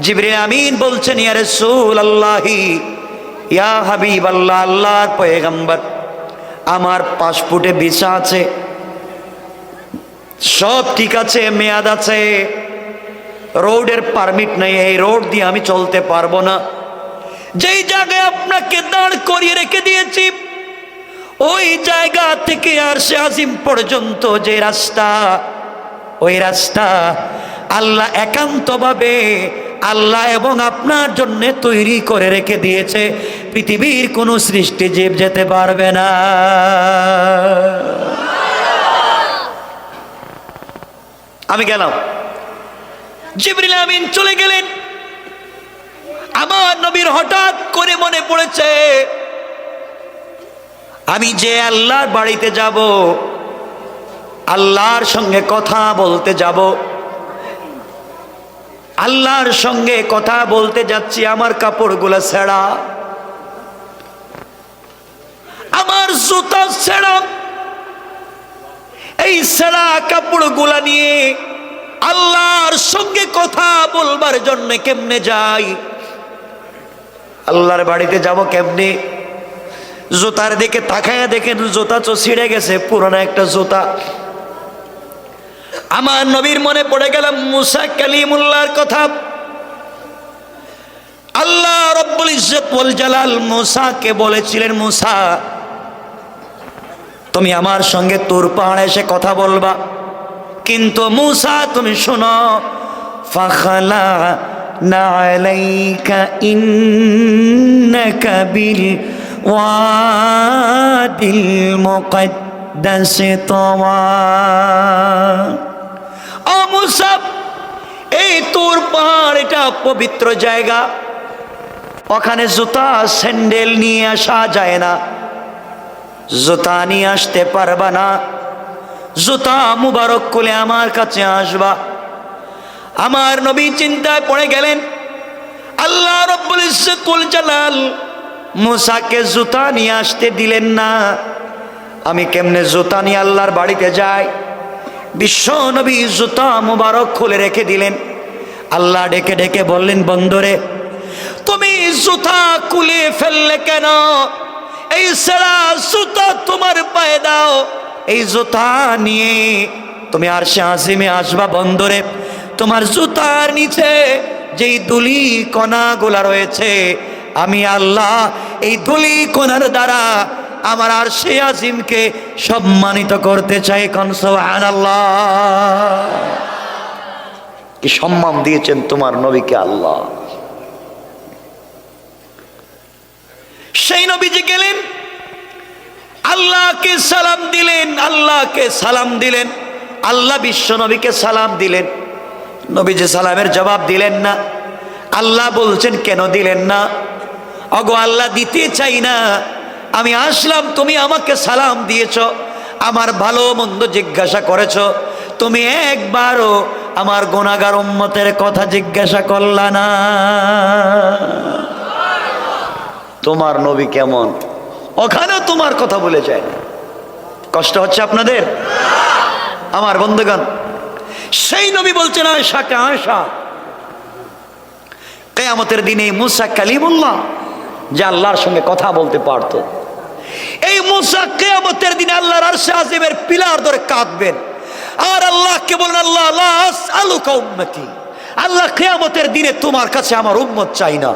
জিবরিল আমিন বলছেন, ইয়া রাসূলুল্লাহি, ইয়া হাবিবাল্লাহ, আল্লাহর পয়গম্বর, আমার পাসপোর্টে ভিসা আছে, সব ঠিক আছে, মেয়াদ আছে, রোডের পারমিট নেই, এই রোড দিয়ে আমি চলতে পারবো না। যেই জায়গায় আপনাকে দাঁড় করিয়ে রেখে দিয়েছি, ওই জায়গা থেকে আরশে আজিম পর্যন্ত যে রাস্তা, ওই রাস্তা আল্লাহ একান্তভাবে আল্লাহ এবং আপনার জন্য তৈরি করে রেখে দিয়েছে, পৃথিবীর কোনো সৃষ্টিজীব যেতে পারবে না। আমি গেলাম, জিবরিল আমিন চলে গেলেন। আমার নবীর হঠাৎ করে মনে পড়েছে, আমি যে আল্লাহর বাড়িতে যাব, আল্লাহর সঙ্গে কথা বলতে যাব, আল্লাহর সঙ্গে কথা বলতে যাচ্ছি, আমার কাপড়গুলো ছেঁড়া, আমার জুতা ছেঁড়া, এই ছেঁড়া কাপড়গুলা নিয়ে আল্লাহর সঙ্গে কথা বলবার জন্য কেমনে যাই? আল্লাহর বাড়িতে যাব কেমনে? জুতার দিকে তাকায়া দেখেন, জুতা তো ছিঁড়ে গেছে, পুরনো একটা জুতা। আমার নবীর মনে পড়ে গেল মুসা কালিমুল্লাহর কথা। আল্লাহ রাব্বুল ইজ্জত ওয়াল জালাল মুসাকে বলেছিলেন, মুসা তুমি আমার সঙ্গে তুর পাহাড়ে এসে কথা বলবা, কিন্তু মূসা তুমি শোনো, ফাখলা না আলাইকা ইন্নাকা বিল ওয়াদিল মুকদ্দাস তাওয়া। ও মূসা, এই তুর পাহাড় এটা পবিত্র জায়গা, ওখানে জুতা স্যান্ডেল নিয়ে আসা যায় না, জুতা নিয়ে আসতে পারবা না, জুতা মুবারক খুলে আমার কাছে আসবা। আমার নবী চিন্তায় পড়ে গেলেন। আল্লাহ রাব্বুল ইজ্জতুল জালাল মূসাকে জুতা নিয়ে আসতে দিলেন না, আমি কেমনে জুতা নিয়ে আল্লাহর বাড়িতে যাই? বিশ্ব নবী জুতা মুবারক খুলে রেখে দিলেন। আল্লাহ ডেকে ডেকে বললেন, বন্দরে তুমি জুতা খুলে ফেললে কেন? এই সারা জুতা তোমার পায়ে দাও, এই জুতা নিয়ে তুমি আরশে আজিমে আসবা। বন্দরে তোমার জুতার নিচে যেই ধুলি কণাগুলা রয়েছে, আমি আল্লাহ এই ধুলি কণার দ্বারা আমার আরশে আজিমকে সম্মানিত করতে চাই। কোন সুবহানাল্লাহ। কি সম্মান দিয়েছেন তোমার নবীকে আল্লাহ। সেই নবীজি গেলেন, আল্লাহকে সালাম দিলেন, আল্লাহকে সালাম দিলেন, আল্লাহ বিশ্ব নবীকে সালাম দিলেন। নবীজি সালামের জবাব দিলেন না। আল্লাহ বলছেন, কেন দিলেন না? ওগো আল্লাহ, দিতে চাই না, আমি আসলাম, তুমি আমাকে সালাম দিয়েছ, আমার ভালো মন্দ জিজ্ঞাসা করেছ, তুমি একবারও আমার গুনাহগার উম্মতের কথা জিজ্ঞাসা করলা না। তোমার নবী কেমন, ওখানেও তোমার কথা বলে যায় না। কষ্ট হচ্ছে আপনাদের? আমার বন্ধুগণ, সেই নবী বলছেন, আয়েশাকে, আয়েশা, কিয়ামতের দিনে মূসা কালিমুল্লাহ যে আল্লাহর সঙ্গে কথা বলতে পারত, এই মূসা কিয়ামতের দিনে আল্লাহর আরশে আজিমের পিলার ধরে কাঁদবেন আর আল্লাহকে বলেন, আল্লাহ লা আসআলুকা উম্মতি, আল্লাহ কিয়ামতের দিনে তোমার কাছে আমার উম্মত চাই না,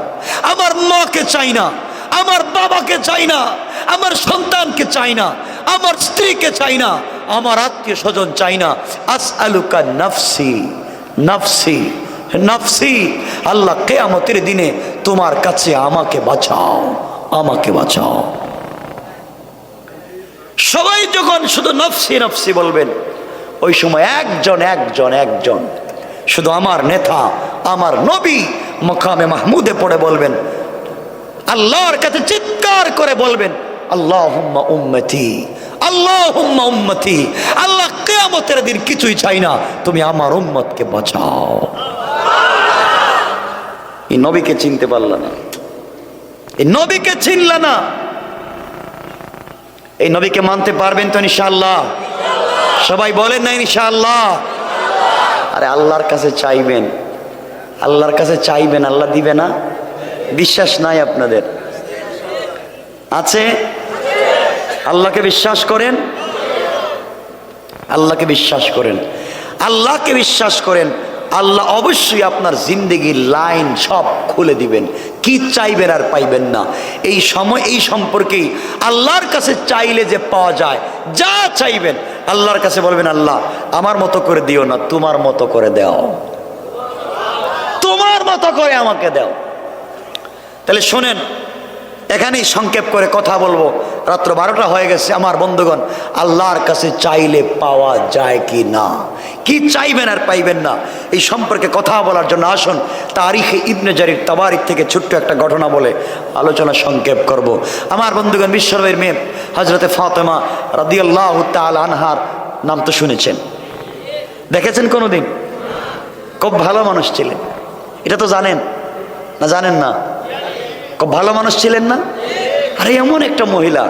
আমার মাকে চাই না, আমার বাবাকে চাই না, আমার সন্তানকে চাই না, আমার স্ত্রীকে চাই না, আমার আত্মীয় স্বজন চাই না, আসআলুকা নাফসি নাফসি নাফসি, আল্লাহ কিয়ামতের দিনে তোমার কাছে আমাকে বাঁচাও, আমাকে বাঁচাও। সবাই যখন শুধু নফসি নফসি বলবেন, ওই সময় একজন একজন একজন শুধু আমার নেতা, আমার নবী মাকামে মাহমুদে পড়ে বলবেন, আল্লাহর কাছে চিৎকার করে বলবেন, আল্লাহুম্মা উম্মতি, আল্লাহুম্মা উম্মতি, আল্লাহ কিয়ামতের দিন কিছুই চাই না, তুমি আমার উম্মতকে বাঁচাও। এই নবীকে চিনতে পারলা না, এই নবীকে চিনলা না, এই নবীকে মানতে পারবেন তো ইনশাআল্লাহ? সবাই বলেন না ইনশাআল্লাহ? আরে আল্লাহর কাছে চাইবেন, আল্লাহর কাছে চাইবেন, আল্লাহ দিবে না? বিশ্বাস নাই আপনাদের? আছে? আল্লাহকে বিশ্বাস করেন, আল্লাহকে বিশ্বাস করেন, আল্লাহকে বিশ্বাস করেন, আল্লাহ অবশ্যই আপনার জিন্দেগির লাইন সব খুলে দিবেন, কি চাইবেন আর পাইবেন না। এই সময় এই সম্পর্কেই আল্লাহর কাছে চাইলে যে পাওয়া যায়, যা চাইবেন আল্লাহর কাছে বলবেন, আল্লাহ আমার মতো করে দিও না, তোমার মতো করে দাও, তোমার মতো করে আমাকে দাও। তাহলে শোনেন, এখানেই সংক্ষেপ করে কথা বলবো, রাত্র 12টা হয়ে গেছে। আমার বন্ধুগণ, আল্লাহর কাছে চাইলে পাওয়া যায় কি না, কি চাইবেন আর পাইবেন না, এই সম্পর্কে কথা বলার জন্য আসুন তারিখে ইবনে জারির তাবারি থেকে ছোট্ট একটা ঘটনা বলে আলোচনা সংক্ষেপ করব। আমার বন্ধুগণ, বিশ্বনবীর মেয়ে হযরতে ফাতেমা রাদিয়াল্লাহু তাআলা আনহার নাম তো শুনেছেন, দেখেছেন কোনোদিন? খুব ভালো মানুষ ছিলেন, এটা তো জানেন না? জানেন না? খুব ভালো মানুষ ছিলেন না? আরে এমন একটা মহিলা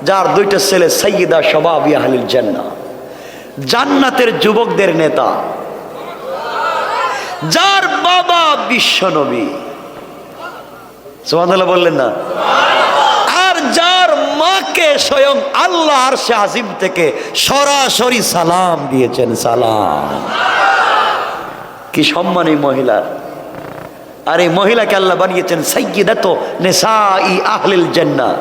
যার 2টা ছেলে, সাইয়্যিদা শাবাবি আহলিল জান্নাহ, জান্নাতের যুবকদের নেতা, যার বাবা বিশ্বনবী, সুবহানাল্লাহ বললেন না? আর যার মাকে স্বয়ং আল্লাহ আরশে আজিম থেকে সরাসরি সালাম দিয়েছেন, সালাম। কি সম্মান এই মহিলার! আর এই মহিলাকে আল্লাহ বানিয়েছেন সাইয়্যিদাতু নিসাই আহলিল জান্নাহ,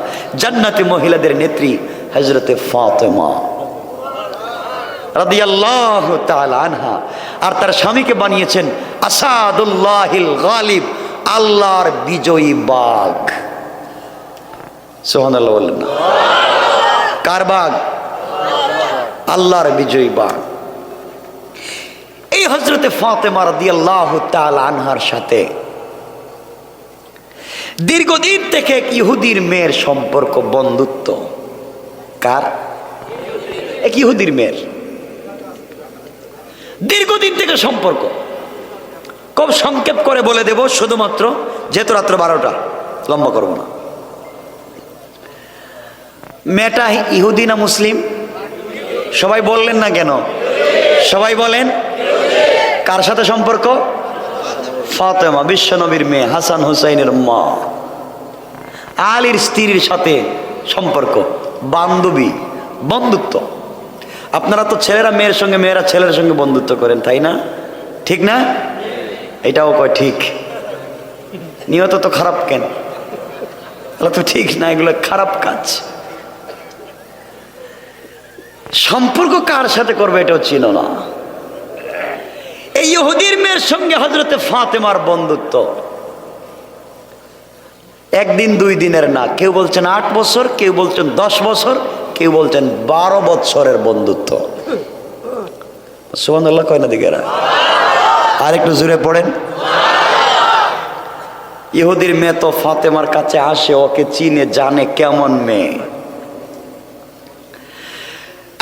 জান্নাতি মহিলাদের নেত্রী, হযরতে ফাতেমা রাদিয়াল্লাহু তাআলা আনহা। আর তার স্বামীকে বানিয়েছেন আসাদুল্লাহিল গালিব, আল্লাহর বিজয়ী বাঘ। সুবহানাল্লাহ বললেন না? কার বাঘ? আল্লাহর বিজয়ী বাঘ। এই হযরতে ফাতেমা রাদিয়াল্লাহু তাআলা আনহার সাথে দীর্ঘদিন থেকে এক ইহুদির মেয়ের সম্পর্ক, বন্ধুত্ব। কার? এক ইহুদির মেয়ের দীর্ঘদিন থেকে সম্পর্ক। খুব সংক্ষেপ করে বলে দেব, শুধুমাত্র যেহেতু রাত্র 12টা, লম্বা করব না। মেয়েটা ইহুদি না মুসলিম? সবাই বললেন না কেন? সবাই বলেন। কার সাথে সম্পর্ক? ফাতেমা, বিশ্বনবীর মেয়ে, হাসান হুসাইনের মা, আলীর স্ত্রীর সাথে সম্পর্ক, বান্ধবী, বন্ধুত্ব। আপনারা তো ছেলেরা মেয়ের সঙ্গে, মেয়েরা ছেলের সঙ্গে বন্ধুত্ব করেন, তাই না? ঠিক না? এটাও কয় ঠিক। নিয়ত তো খারাপ কেন? এগুলো তো ঠিক না, এগুলো খারাপ কাজ। সম্পর্ক কার সাথে করবে এটাও চিনো না। এই ইহুদির মেয়ের সঙ্গে হযরতে ফাতেমার বন্ধুত্ব একদিন 2 দিনের না, কেউ বলছেন 8 বছর, কেউ বলছেন 10 বছর, কেউ বলছেন 12 বছরের বন্ধুত্ব। সুবহানাল্লাহ কয় না দিকেরা? আর একটু জোরে পড়েন। ইহুদির মেয়ে তো ফাতেমার কাছে আসে, ওকে চিনে, জানে কেমন মেয়ে।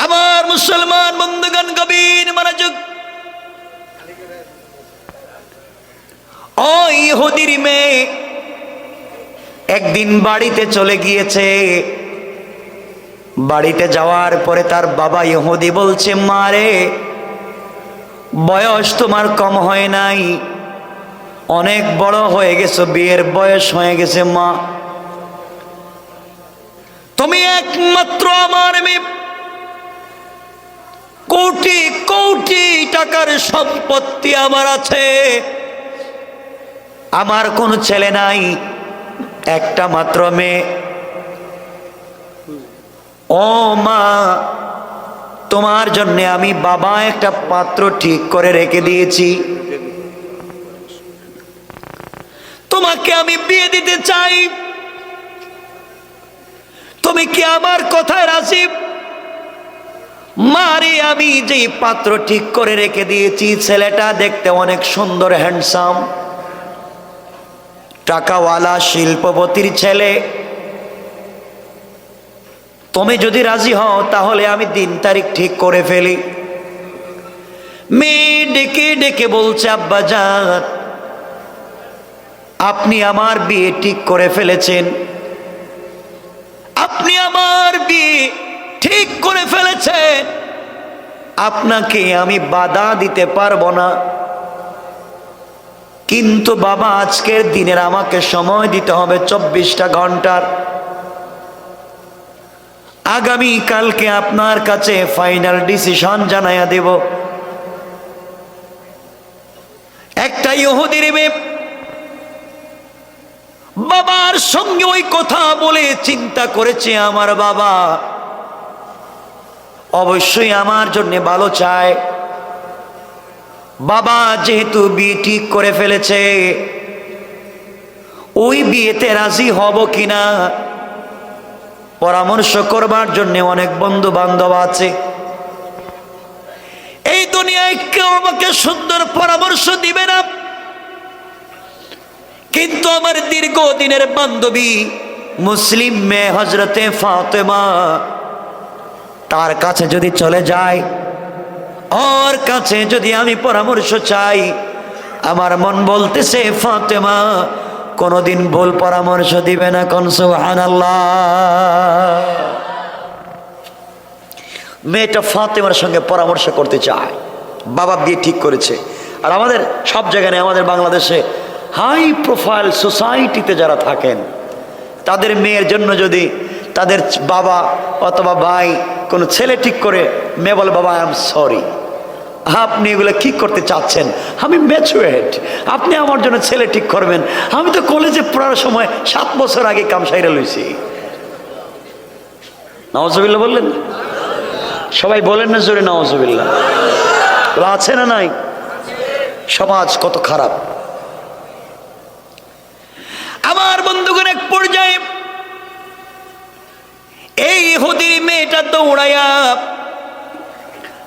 আমার মুসলমান বন্ধুগণ, গভীর মনোযোগ। ও ইহুদির মেয়ে একদিন বাড়িতে চলে গিয়েছে। বাড়িতে যাওয়ার পরে তার বাবা ইহুদি বলছে, মারে, বয়স তোমার কম হয় নাই, অনেক বড় হয়ে গেছো, বিয়ের বয়স হয়ে গেছে। মা, তুমি একমাত্র আমার মেয়ে, কোটি কোটি টাকার সম্পত্তি আমার আছে, আমার কোনো ছেলে নাই, একটা মাত্র মেয়ে। ও মা, তোমার জন্য আমি বাবা একটা পাত্র ঠিক করে রেখে দিয়েছি, তোমাকে আমি বিয়ে দিতে চাই, তুমি কি আমার কথায় রাজি? মারে, আমি যে পাত্র ঠিক করে রেখে দিয়েছি, ছেলেটা দেখতে অনেক সুন্দর, হ্যান্ডসাম, টাকাওয়ালা, শিল্পপতির ছেলে। তুমি যদি রাজি হও তাহলে আমি দিন তারিখ ঠিক করে ফেলি। মেয়ে ডেকে ডেকে বলছে, আব্বাজান, আপনি আমার বিয়ে ঠিক করে ফেলেছেন, আপনি আমার বিয়ে ঠিক করে ফেলেছেন, আপনাকে আমি বাধা দিতে পারবো না, কিন্তু বাবা আজকের দিনের আমাকে সময় দিতে হবে 24টা ঘন্টার। আগামী কালকে আপনার কাছে ফাইনাল ডিসিশন জানাইয়া দেব। একটা ইহুদির মেয়ে বাবার সঙ্গে ওই কথা বলে চিন্তা করেছে, আমার বাবা অবশ্যই আমার জন্য ভালো চায়, বাবা যেহেতু বিয়ে ঠিক করে ফেলেছে, ওই বিয়েতে রাজি হব কিনা পরামর্শ করবার জন্য অনেক বন্ধু বান্ধব আছে। এই দুনিয়ায় কেউ আমাকে সুন্দর পরামর্শ দিবে না, কিন্তু আমার দীর্ঘদিনের বান্ধবী মুসলিম মেয়ে হযরতে ফাতেমা, তার কাছে যদি চলে যায়, ওর কাছে যদি আমি পরামর্শ চাই, আমার মন বলতেছে ফাতেমা কোনদিন ভুল পরামর্শ দিবে না। কোন সুবহানাল্লাহ। মেয়েটা ফাতেমার সঙ্গে পরামর্শ করতে চায়, বাবা বিয়ে ঠিক করেছে। আর আমাদের সব জায়গায়, আমাদের বাংলাদেশে হাই প্রোফাইল সোসাইটিতে যারা থাকেন, তাদের মেয়ের জন্য যদি তাদের বাবা অথবা ভাই কোনো ছেলে ঠিক করে, মেয়ে বলে, বাবা আই এম সরি, আপনি এগুলো কি করতে চাচ্ছেন, আমি ম্যাচুরেট, আপনি আমার জন্য ছেলে ঠিক করবেন, আমি তো কলেজে পড়ার সময় 7 বছর আগে কাম সাইরা লইছি। নাউজুবিল্লাহ বললেন না? সবাই বলেন না জোরে নাউজুবিল্লাহ? আছে না নাই? সমাজ কত খারাপ। আমার বন্ধুগণ, এক পর্যায়ে এই ইহুদির মেয়েটা দৌড়াইয়া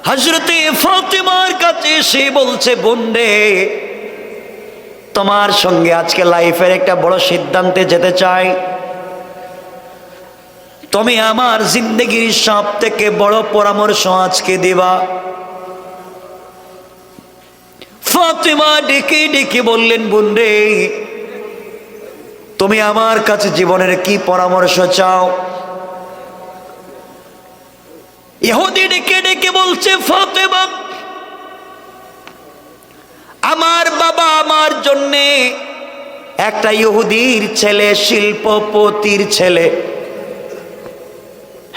হযরতে ফাতেমার কাছে এসে বলছে, বোন রে, তোমার সঙ্গে আজকে লাইফের একটা বড় সিদ্ধান্তে যেতে চাই। তুমি আমার জিন্দগির সব থেকে বড় পরামর্শ আজকে দিবা। ফাতেমা ডেকে ডেকে বললেন, বোন রে, তুমি আমার কাছে জীবনের কি পরামর্শ চাও? ইহুদি ডেকে ডেকে বলছে, ফাতেমা, আমার বাবা আমার জন্যে একটা ইহুদির ছেলে, শিল্পপতির ছেলে,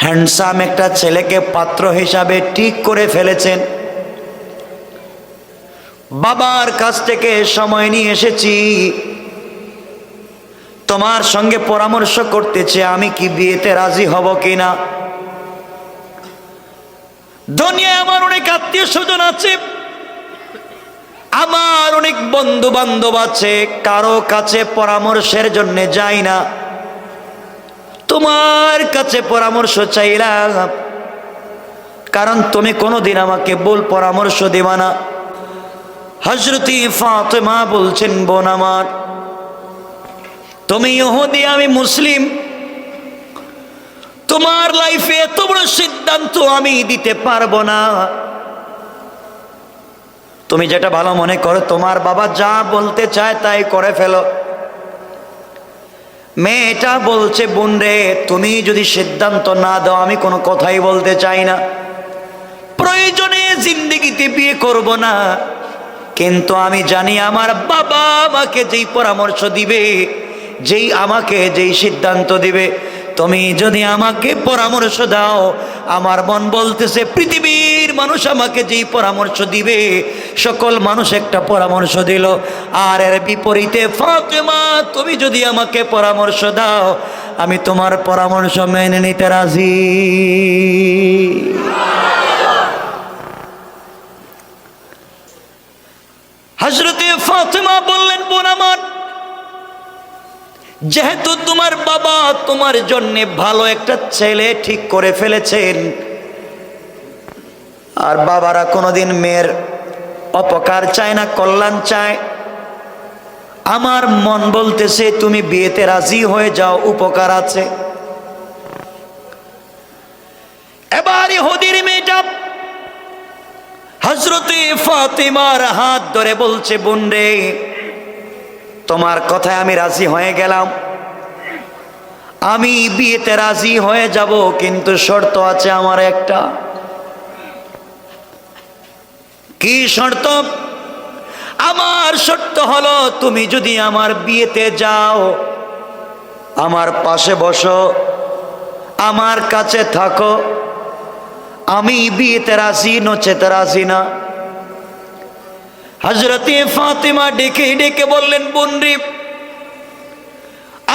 হ্যান্ডসাম একটা ছেলেকে পাত্র হিসাবে ঠিক করে ফেলেছেন। বাবার কাছ থেকে সময় নিয়ে এসেছি, তোমার সঙ্গে পরামর্শ করতেছে আমি কি বিয়েতে রাজি হব কিনা। দুনিয়ায় আমার অনেক আত্মীয় স্বজন আছে, আমার অনেক বন্ধু বান্ধব আছে, কারো কাছে পরামর্শের জন্য যাই না, তোমার কাছে পরামর্শ চাইলাম, কারণ তুমি কোনোদিন আমাকে ভুল পরামর্শ দিবা না। হযরতে ফাতেমা বলছেন, বোন আমার, তুমি ইহুদি, আমি মুসলিম, তোমার লাইফে এত বড় সিদ্ধান্ত আমি দিতে পারবো না। তুমি যেটা ভালো মনে করো, তোমার বাবা যা বলতে চায় তাই করে ফেলো। মেয়েটা বলছে, বোন রে, তুমি যদি সিদ্ধান্ত না দাও আমি কোনো কথাই বলতে চাই না, প্রয়োজনে জিন্দেগিতে বিয়ে করব না, কিন্তু আমি জানি আমার বাবা আমাকে যেই পরামর্শ দিবে, আমাকে যেই সিদ্ধান্ত দিবে, তুমি যদি আমাকে পরামর্শ দাও, আমার মন বলতেছে পৃথিবীর মানুষ আমাকে যেই পরামর্শ দিবে, সকল মানুষ একটা পরামর্শ দিল, আর এর বিপরীতে ফাতেমা তুমি যদি আমাকে পরামর্শ দাও, আমি তোমার পরামর্শ মেনে নিতে রাজি। হযরতে ফাতেমা বললেন, বোন আমার, যেহেতু তোমার বাবা তোমার জন্য ভালো একটা ছেলে ঠিক করে ফেলেছেন, আর বাবারা কোনোদিন মেয়ের অপকার চায় না, কল্যাণ চায়, আমার মন বলতেছে তুমি বিয়েতে রাজি হয়ে যাও, উপকার আছে। এবার ইহুদির মেয়েটা হযরতে ফাতেমার হাত ধরে বলছে, বোন রে, তোমার কথায় আমি রাজি হয়ে গেলাম, আমি বিয়েতে রাজি হয়ে যাব, কিন্তু শর্ত আছে আমার একটা। কি শর্ত? আমার শর্ত হলো, তুমি যদি আমার বিয়েতে যাও, আমার পাশে বসো, আমার কাছে থাকো, আমি বিয়েতে রাজি, নচেতে রাজি না। হযরতে ফাতেমা ডেকে ডেকে বললেন, বোন রে,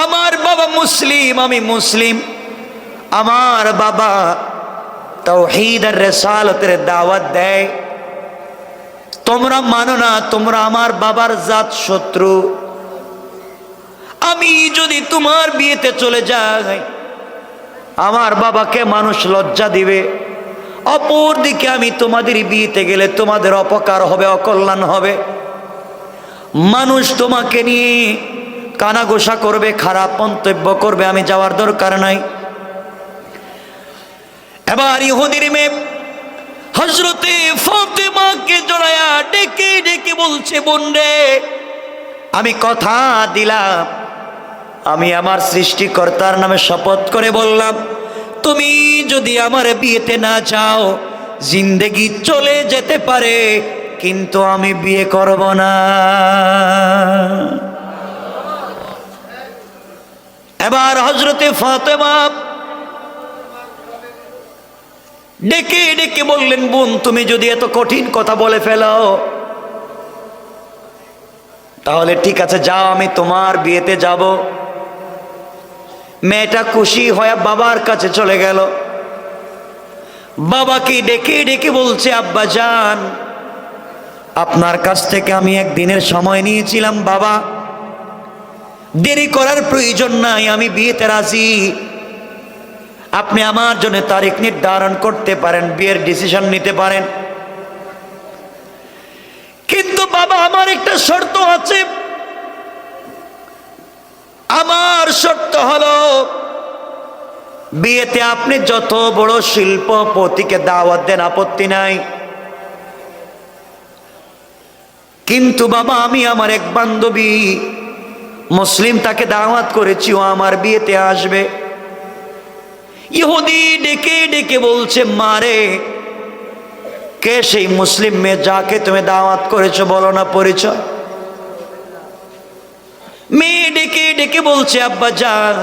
আমার বাবা মুসলিম, আমি মুসলিম, আমার বাবা তাওহীদ আর রিসালাতের দাওয়াত দেয়, তোমরা মানো না, তোমরা আমার বাবার জাত শত্রু, আমি যদি তোমার বিয়েতে চলে যাই, আমার বাবাকে মানুষ লজ্জা দিবে, অপর দিকে আমি তোমাদের বিয়েতে গেলে তোমাদের অপকার হবে, অকল্যাণ হবে, মানুষ তোমাকে নিয়ে কানাঘোষা করবে, খারাপ মন্তব্য করবে, আমি যাওয়ার দরকার নাই। এবার ইহুদির মেয়ে হযরতে ফাতেমাকে জড়ায়া ডেকে ডেকে বলছে, বোন রে, আমি কথা দিলাম, আমি আমার সৃষ্টিকর্তার নামে শপথ করে বললাম, তুমি যদি আমার বিয়েতে না যাও, জিন্দেগি চলে যেতে পারে, কিন্তু আমি বিয়ে করব না। এবার হযরতে ফাতেমা ডেকে ডেকে বললেন, বোন, তুমি যদি এত কঠিন কথা বলে ফেলো, তাহলে ঠিক আছে, যাও, আমি তোমার বিয়েতে যাব। মেয়েটা খুশি হয়ে বাবার কাছে চলে গেল। বাবাকে ডেকে ডেকে বলছে, আব্বা জান, আপনার কাছ থেকে আমি একদিনের সময় নিয়েছিলাম বাবা, দেরি করার প্রয়োজন নাই, আমি বিয়েতে রাজি। আপনি আমার জন্য তারিখ নির্ধারণ করতে পারেন, বিয়ের ডিসিশন নিতে পারেন। কিন্তু বাবা, আমার একটা শর্ত আছে। আমার শর্ত হলো, বিয়েতে আপনি যত বড় শিল্পপতিকে দাওয়াত দেন আপত্তি নাই, কিন্তু বাবা আমি আমার এক বান্ধবী মুসলিম, তাকে দাওয়াত করেছি, ও আমার বিয়েতে আসবে। ইহুদি ডেকে ডেকে বলছে, মারে, কে সেই মুসলিম মেয়ে যাকে তুমি দাওয়াত করেছো, বলো না পরিচয়। মেয়ে ডেকে ডেকে বলছে, আব্বা জান,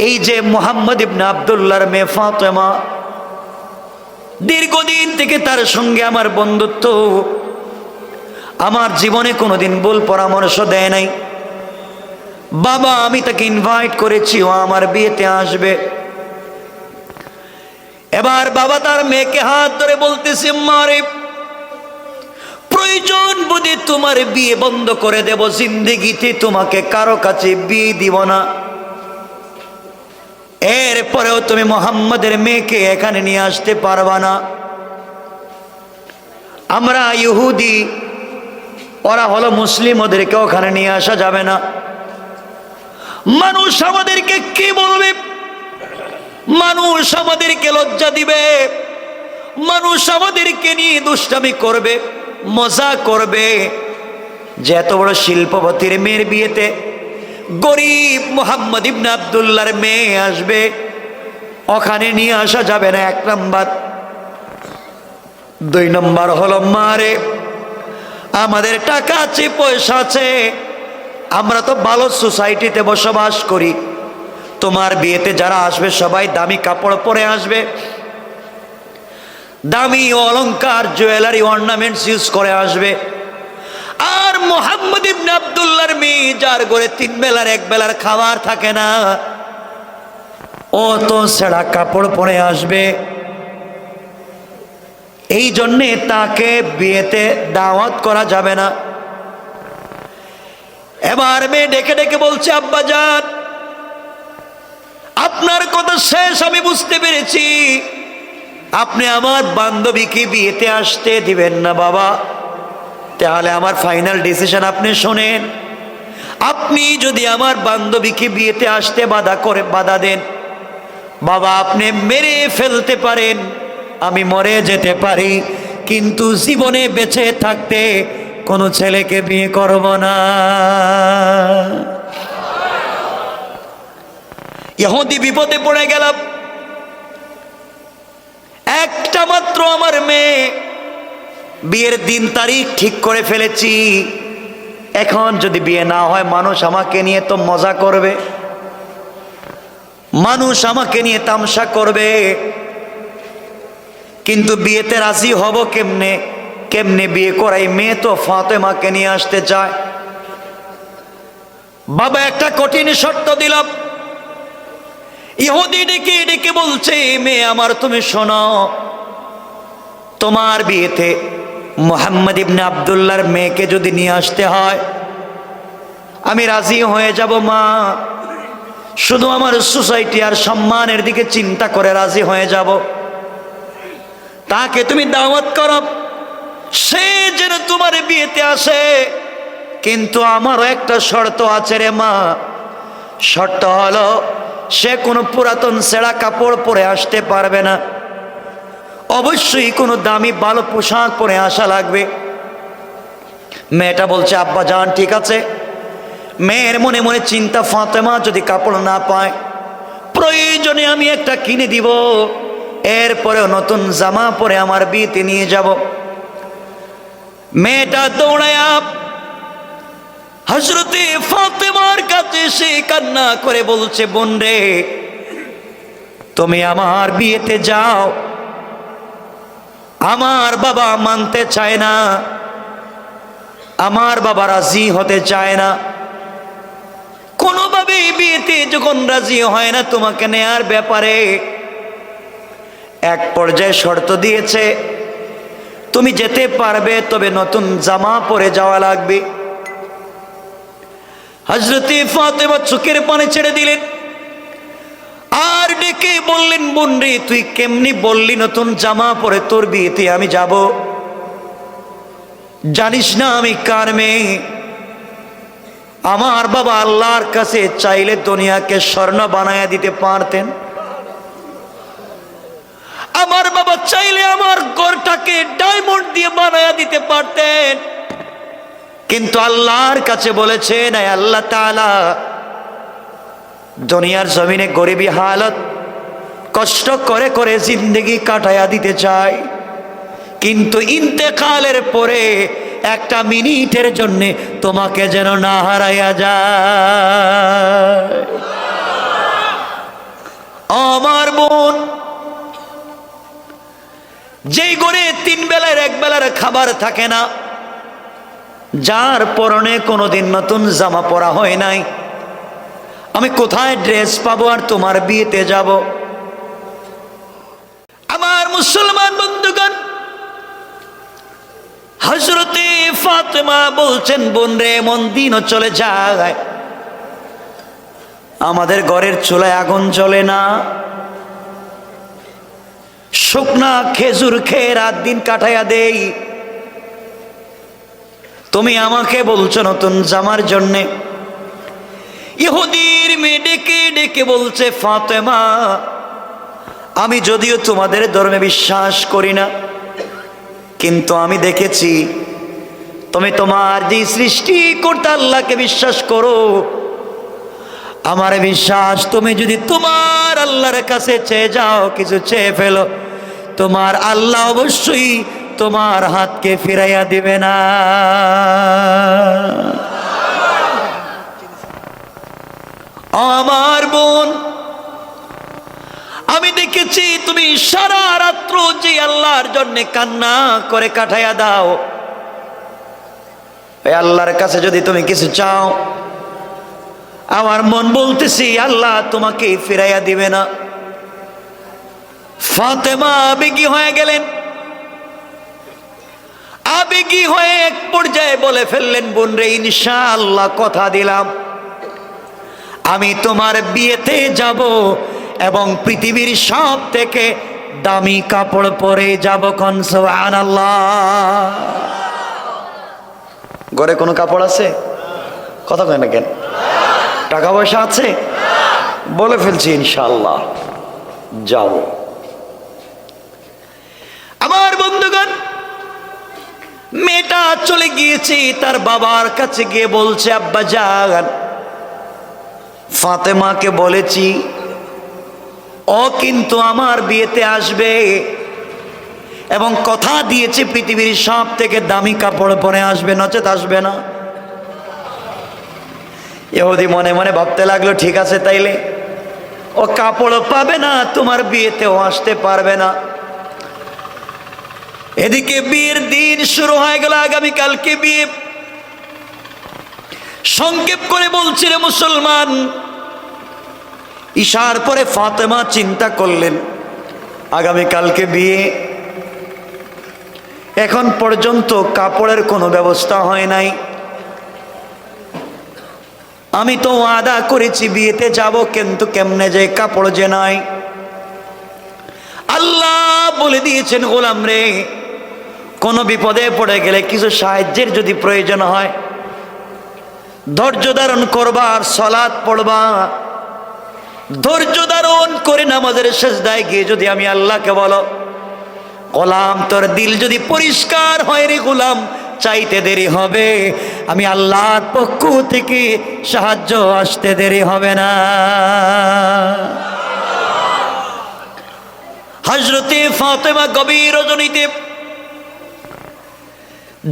এই যে মুহাম্মদ ইবনে আব্দুল্লাহর মেয়ে ফাতেমা, দীর্ঘদিন থেকে তার সঙ্গে আমার বন্ধুত্ব, আমার জীবনে কোনোদিন ভুল পরামর্শ দেয় নাই বাবা, আমি তাকে ইনভাইট করেছি, ও আমার বিয়েতে আসবে। এবার বাবা তার মেয়েকে হাত ধরে বলতেছে, মারে, প্রয়োজন বুঝে তোমার বিয়ে বন্ধ করে দেব, জিন্দেগিতে তোমাকে কারো কাছে বিয়ে দিব না। এরপরেও তুমি মুহাম্মাদের মেয়েকে এখানে নিয়ে আসতে পারবা না। আমরা ইহুদি, ওরা হলো মুসলিম, ওদেরকে ওখানে নিয়ে আসা যাবে না। মানুষ আমাদেরকে কি বলবে? মানুষ আমাদেরকে লজ্জা দিবে, মানুষ আমাদেরকে নিয়ে দুষ্টামি করবে, মজা করবে, যে এত বড় শিল্পপতির মেয়ের বিয়েতে গরিব মুহাম্মদ ইবনে আব্দুল্লাহর মেয়ে আসবে, ওখানে নিয়ে আসা যাবে না, এক নাম্বার। দুই নম্বর হলো, মারে, আমাদের টাকা আছে, পয়সা আছে, আমরা তো ভালো সোসাইটিতে বসবাস করি, তোমার বিয়েতে যারা আসবে সবাই দামি কাপড় পরে আসবে, দামি অলংকার, জুয়েলারি, অর্নামেন্টস ইউজ করে আসবে। আর মুহাম্মদ ইবনে আব্দুল্লাহর মেয়ে, যার ঘরে 3 বেলার 1 বেলার খাবার থাকে না, ও তো ছেঁড়া কাপড় পরে আসবে। এই জন্যে তাকে বিয়েতে দাওয়াত করা যাবে না। এবার মেয়ে ডেকে ডেকে বলছে, আব্বা জান, আপনার কথা শেষ আমি বুঝতে পেরেছি, আপনি আমার বান্ধবীকে বিয়েতে আসতে দিবেন না বাবা। তাহলে আমার ফাইনাল ডিসিশন আপনি শোনেন, আপনি যদি আমার বান্ধবীকে বিয়েতে আসতে বাধা দেন বাবা, আপনি মেরে ফেলতে পারেন, আমি মরে যেতে পারি, কিন্তু জীবনে বেঁচে থাকতে কোনো ছেলেকে বিয়ে করব না। ইহুদি বিপদে পড়ে গেলাম। একটা মাত্র আমার মেয়ে, বিয়ের দিন তারিখ ঠিক করে ফেলেছি, এখন যদি বিয়ে না হয় মানুষ আমাকে নিয়ে তো মজা করবে, মানুষ আমাকে নিয়ে তামসা করবে, কিন্তু বিয়েতে রাজি হব কেমনে? কেমনে বিয়ে করাই? মেয়ে তো ফাতেমাকে নিয়ে আসতে চায়। বাবা একটা কঠিন শর্ত দিলাম। ইহুদি ডেকে ডেকে বলছে, মেয়ে আমার, তুমি শোনো, তোমার বিয়েতে মুহাম্মদ ইবনে আব্দুল্লাহর মেয়েকে যদি নিয়ে আসতে হয় আমি রাজি হয়ে যাব মা, শুধু আমার সোসাইটি আর সম্মানের দিকে চিন্তা করে রাজি হয়ে যাব। তাকে তুমি দাওয়াত করো, সে যেন তোমার বিয়েতে আসে, কিন্তু আমারও একটা শর্ত আছে রে মা। শর্ত হলো, সে কোনো পুরাতন ছেঁড়া কাপড় পরে আসতে পারবে না, অবশ্যই কোনো দামি ভালো পোশাক পরে আসা লাগবে। মেয়েটা বলছে, আব্বা জান ঠিক আছে। মেয়ের মনে মনে চিন্তা, ফাতেমা যদি কাপড় না পায় প্রয়োজনে আমি একটা কিনে দিব, এরপরেও নতুন জামা পরে আমার বিয়েতে নিয়ে যাব। মেয়েটা দৌড়ায়া হযরতে ফাতেমার কাছে এসে কান্না করে বলছে, বোন রে, তুমি আমার বিয়েতে যাও, আমার বাবা মানতে চায় না, আমার বাবা রাজি হতে চায় না, কোনোভাবে বিয়েতে যখন রাজি হয় না তোমাকে নেয়ার ব্যাপারে, এক পর্যায়ে শর্ত দিয়েছে, তুমি যেতে পারবে, তবে নতুন জামা পরে যাওয়া লাগবে। হযরতে ফাতেমা চোখের পানি ছেড়ে দিলেন, আর ডেকে বললেন, বোন রে, তুই কেমনি বললি নতুন জামা পরে তোর বিয়েতে আমি যাব? জানিস না আমি কার মেয়ে? আমার বাবা আল্লাহর কাছে চাইলে দুনিয়াকে স্বর্ণ বানায়া দিতে পারতেন। আমার বাবা চাইলে আমার ঘরটাকে ডায়মন্ড দিয়ে বানায়া দিতে পারতেন, কিন্তু আল্লাহর কাছে বলেছেন, আয় আল্লাহ তাআলা, দুনিয়ার জমিনে গরিবী হালত কষ্ট করে করে জিন্দেগি কাটায়া দিতে চাই, কিন্তু ইন্তেকালের পরে একটা মিনিটের জন্য তোমাকে যেন না হারাইয়া যায়। আমার বোন, যেই ঘরে 3 বেলার 1 বেলার খাবার থাকে না, যার পরনে কোনোদিন নতুন জামা পরা হয় নাই, আমি কোথায় ড্রেস পাবো আর তোমার বিয়েতে যাব? আমার মুসলমান বন্ধুগণ, হযরতে ফাতেমা বলছেন, বোন রে, এমন দিনও চলে যায় আমাদের ঘরের চুলায় আগুন জ্বলে না, শুকনা খেজুর খেয়ে রাত দিন কাটাইয়া দেই। তুমি আমাকে বলছো নতুন জামার জন্যে। ইহুদির মেয়ে ডেকে ডেকে বলছে, ফাতেমা, আমি যদিও তোমাদের ধর্মে বিশ্বাস করি না, কিন্তু আমি দেখেছি তুমি তোমার যে সৃষ্টিকর্তা আল্লাহকে বিশ্বাস করো। আমার বিশ্বাস, তুমি যদি তোমার আল্লাহর কাছে চেয়ে যাও, কিছু চেয়ে ফেলো, তোমার আল্লাহ অবশ্যই তোমার হাতকে ফিরাইয়া দিবে না। আমার বোন, আমি দেখেছি তুমি সারা রাত্র যে আল্লাহর জন্য কান্না করে কাটাইয়া দাও, ওই আল্লাহর কাছে যদি তুমি কিছু চাও, আমার মন বলতেছি আল্লাহ তোমাকে ফিরাইয়া দিবে না। ফাতেমা আবেগী হয়ে গেলেন, আবেগী হয়ে এক পর্যায়ে বলে ফেললেন, বোন রে, ইনশাআল্লাহ কথা দিলাম, আমি তোমার বিয়েতে যাব এবং পৃথিবীর সব থেকে দামি কাপড় পরে যাব। কোন সুবহানাল্লাহ। ঘরে কোনো কাপড় আছে? কথা কয় না কেন? টাকা পয়সা আছে? বলে ফেলছি ইনশাআল্লাহ যাব। আমার বন্ধুগণ, মেয়েটা চলে গিয়েছে, তার বাবার কাছে গিয়ে বলছে, আব্বা জান, ফাতেমাকে বলেছি ও কিন্তু আমার বিয়েতে আসবে এবং কথা দিয়েছে পৃথিবীর সব থেকে দামি কাপড় পরে আসবে, নচেত আসবে না। ইহুদি মনে মনে ভাবতে লাগলো, ঠিক আছে, তাইলে ও কাপড় পাবে না, তোমার বিয়েতেও আসতে পারবে না। এদিকে বিয়ের দিন শুরু হয়ে গেল, আগামীকালকে বিয়ে। সংক্ষেপ করে বলছিল মুসলমান, ঈশার পরে ফাতেমা চিন্তা করলেন, আগামীকালকে বিয়ে, এখন পর্যন্ত কাপড়ের কোনো ব্যবস্থা হয় নাই, আমি তো ওয়াদা করেছি বিয়েতে যাব, কিন্তু কেমনে যে কাপড় যে নাই। আল্লাহ বলে দিয়েছেন, গোলাম রে, কোনো বিপদে পড়ে গেলে কিছু সাহায্যের যদি প্রয়োজন হয়, ধৈর্য ধারণ করবা আর সালাত পড়বা। ধৈর্য ধারণ করে নামাজের সিজদায় গিয়ে যদি আমি আল্লাহকে বলো, গোলাম তোর দিল যদি পরিষ্কার হয় রে গোলাম, চাইতে দেরি হবে, আমি আল্লাহর পক্ষ থেকে সাহায্য আসতে দেরি হবে না। হযরতে ফাতেমা গভীর রজনীতে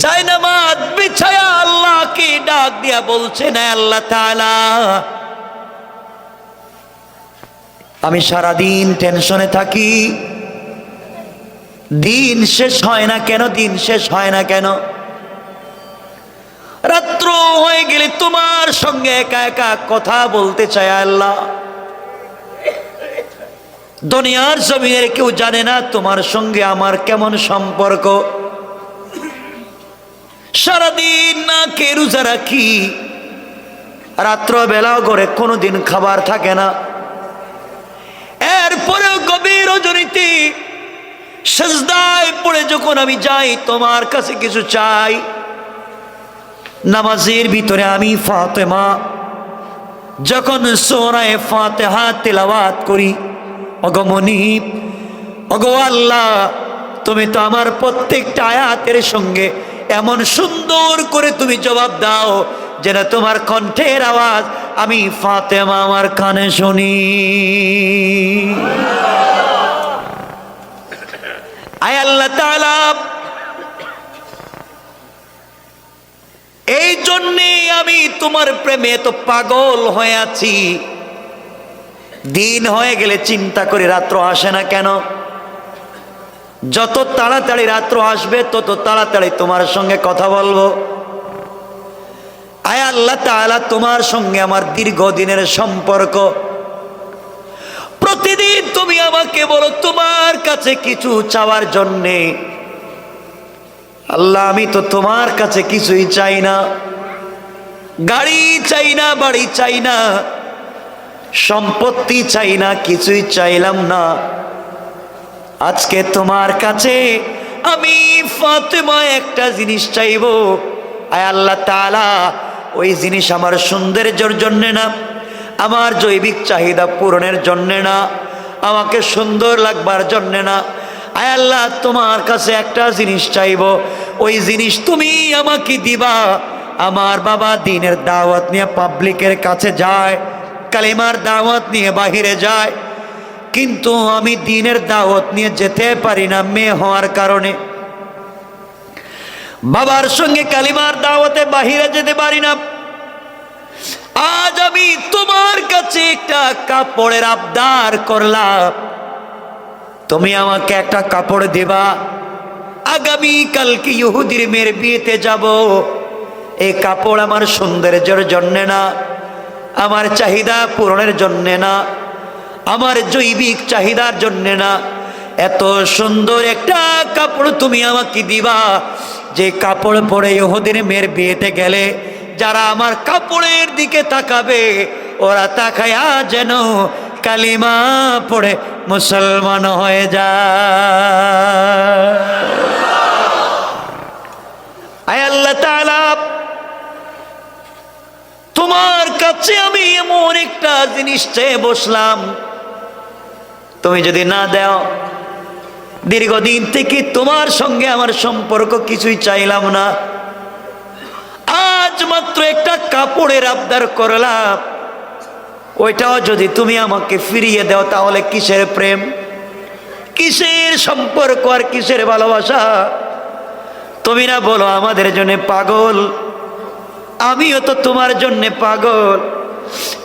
জায়নামাজ বিছায়া আল্লাহকে ডাক দিয়া বলছেন, আল্লাহ তাআলা, আমি সারাদিন টেনশনে থাকি, দিন শেষ হয় না কেন, দিন শেষ হয় না কেন, রাত্র হয়ে গেলে তোমার সঙ্গে একা একা কথা বলতে চাই আল্লাহ, দুনিয়ার জমিনের কেউ জানে না তোমার সঙ্গে আমার কেমন সম্পর্ক। সারাদিন না খেয়ে রোজা রাখি, রাত্র বেলাও ঘরে কোনোদিন খাবার থাকে না, এরপরেও গভীর রজনীতে সিজদায় পড়ে যখন আমি যাই তোমার কাছে কিছু চাই, নামাজের ভিতরে আমি ফাতেমা যখন সূরা ফাতিহা তেলাওয়াত করি, ওগো মুনিব, ওগো আল্লাহ, তুমি তো আমার প্রত্যেকটা আয়াতের সঙ্গে এমন সুন্দর করে তুমি জবাব দাও যেন তোমার কণ্ঠের আওয়াজ আমি ফাতেমা আমার কানে শুনি। আয় আল্লাহ তাআলা, এই জন্যে আমি তোমার প্রেমে তো পাগল হয়ে আছি। দিন হয়ে গেলে চিন্তা করে রাত্র আসে না কেন? যত তাড়াতাড়ি রাত্র আসবে তত তাড়াতাড়ি তোমার সঙ্গে কথা বলবো। আয় আল্লাহ তাআলা, তোমার সঙ্গে আমার দীর্ঘদিনের সম্পর্ক। প্রতিদিন তুমি আমাকে বলো তোমার কাছে কিছু চাওয়ার জন্যে। আল্লাহ, আমি তো তোমার কাছে কিছুই চাই না, গাড়ি চাই না, বাড়ি চাই না, সম্পত্তি চাই না, কিছুই চাইলাম না। আজকে তোমার কাছে আমি ফাতেমা একটা জিনিস চাইবো। আয় আল্লাহ তাআলা, ওই জিনিস আমার সৌন্দর্যের জন্যে না, আমার জৈবিক চাহিদা পূরণের জন্যে না, আমাকে সুন্দর লাগবার জন্যে না। আয় আল্লাহ, তোমার কাছে একটা জিনিস চাইবো, ওই জিনিস তুমি আমাকে দিবা। আমার বাবা দ্বীনের দাওয়াত নিয়ে পাবলিকের কাছে যায়, কালিমার দাওয়াত নিয়ে বাহিরে যায়, কিন্তু আমি দ্বীনের দাওয়াত নিয়ে যেতে পারি না মেয়ে হওয়ার কারণে। বাবার সঙ্গে কালিমার দাওয়াতে বাহিরে যেতে পারি না। আজ আমি তোমার কাছে একটা কাপড়ের আবদার করলাম, তুমি আমাকে একটা কাপড় দেবা। আগামী কালকে ইহুদির মেয়ের বিয়েতে যাব। এই কাপড় আমার সৌন্দর্যের জন্যে না, আমার চাহিদা পূরণের জন্যে না, আমার জৈবিক চাহিদার জন্যে না। এত সুন্দর একটা কাপড় তুমি আমাকে দিবা, যে কাপড় পরে ইহুদির মেয়ের বিয়েতে গেলে যারা আমার কাপড়ের দিকে তাকাবে, ওরা তাকায়া যেন কালিমা পড়ে মুসলমান হয়ে যায়। আয় আল্লাহ তাআলা, তোমার কাছে আমি এমন একটা জিনিস চেয়ে বসলাম, তুমি যদি না দাও, দীর্ঘদিন থেকে তোমার সঙ্গে আমার সম্পর্ক কিছুই চাইলাম না, আজ মাত্র একটা কাপড়ের আবদার করলাম, ওইটাও যদি তুমি আমাকে ফিরিয়ে দাও, তাহলে কিসের প্রেম, কিসের সম্পর্ক, আর কিসের ভালোবাসা? তুমি না বলো আমাদের জন্য পাগল, আমিও তো তোমার জন্য পাগল,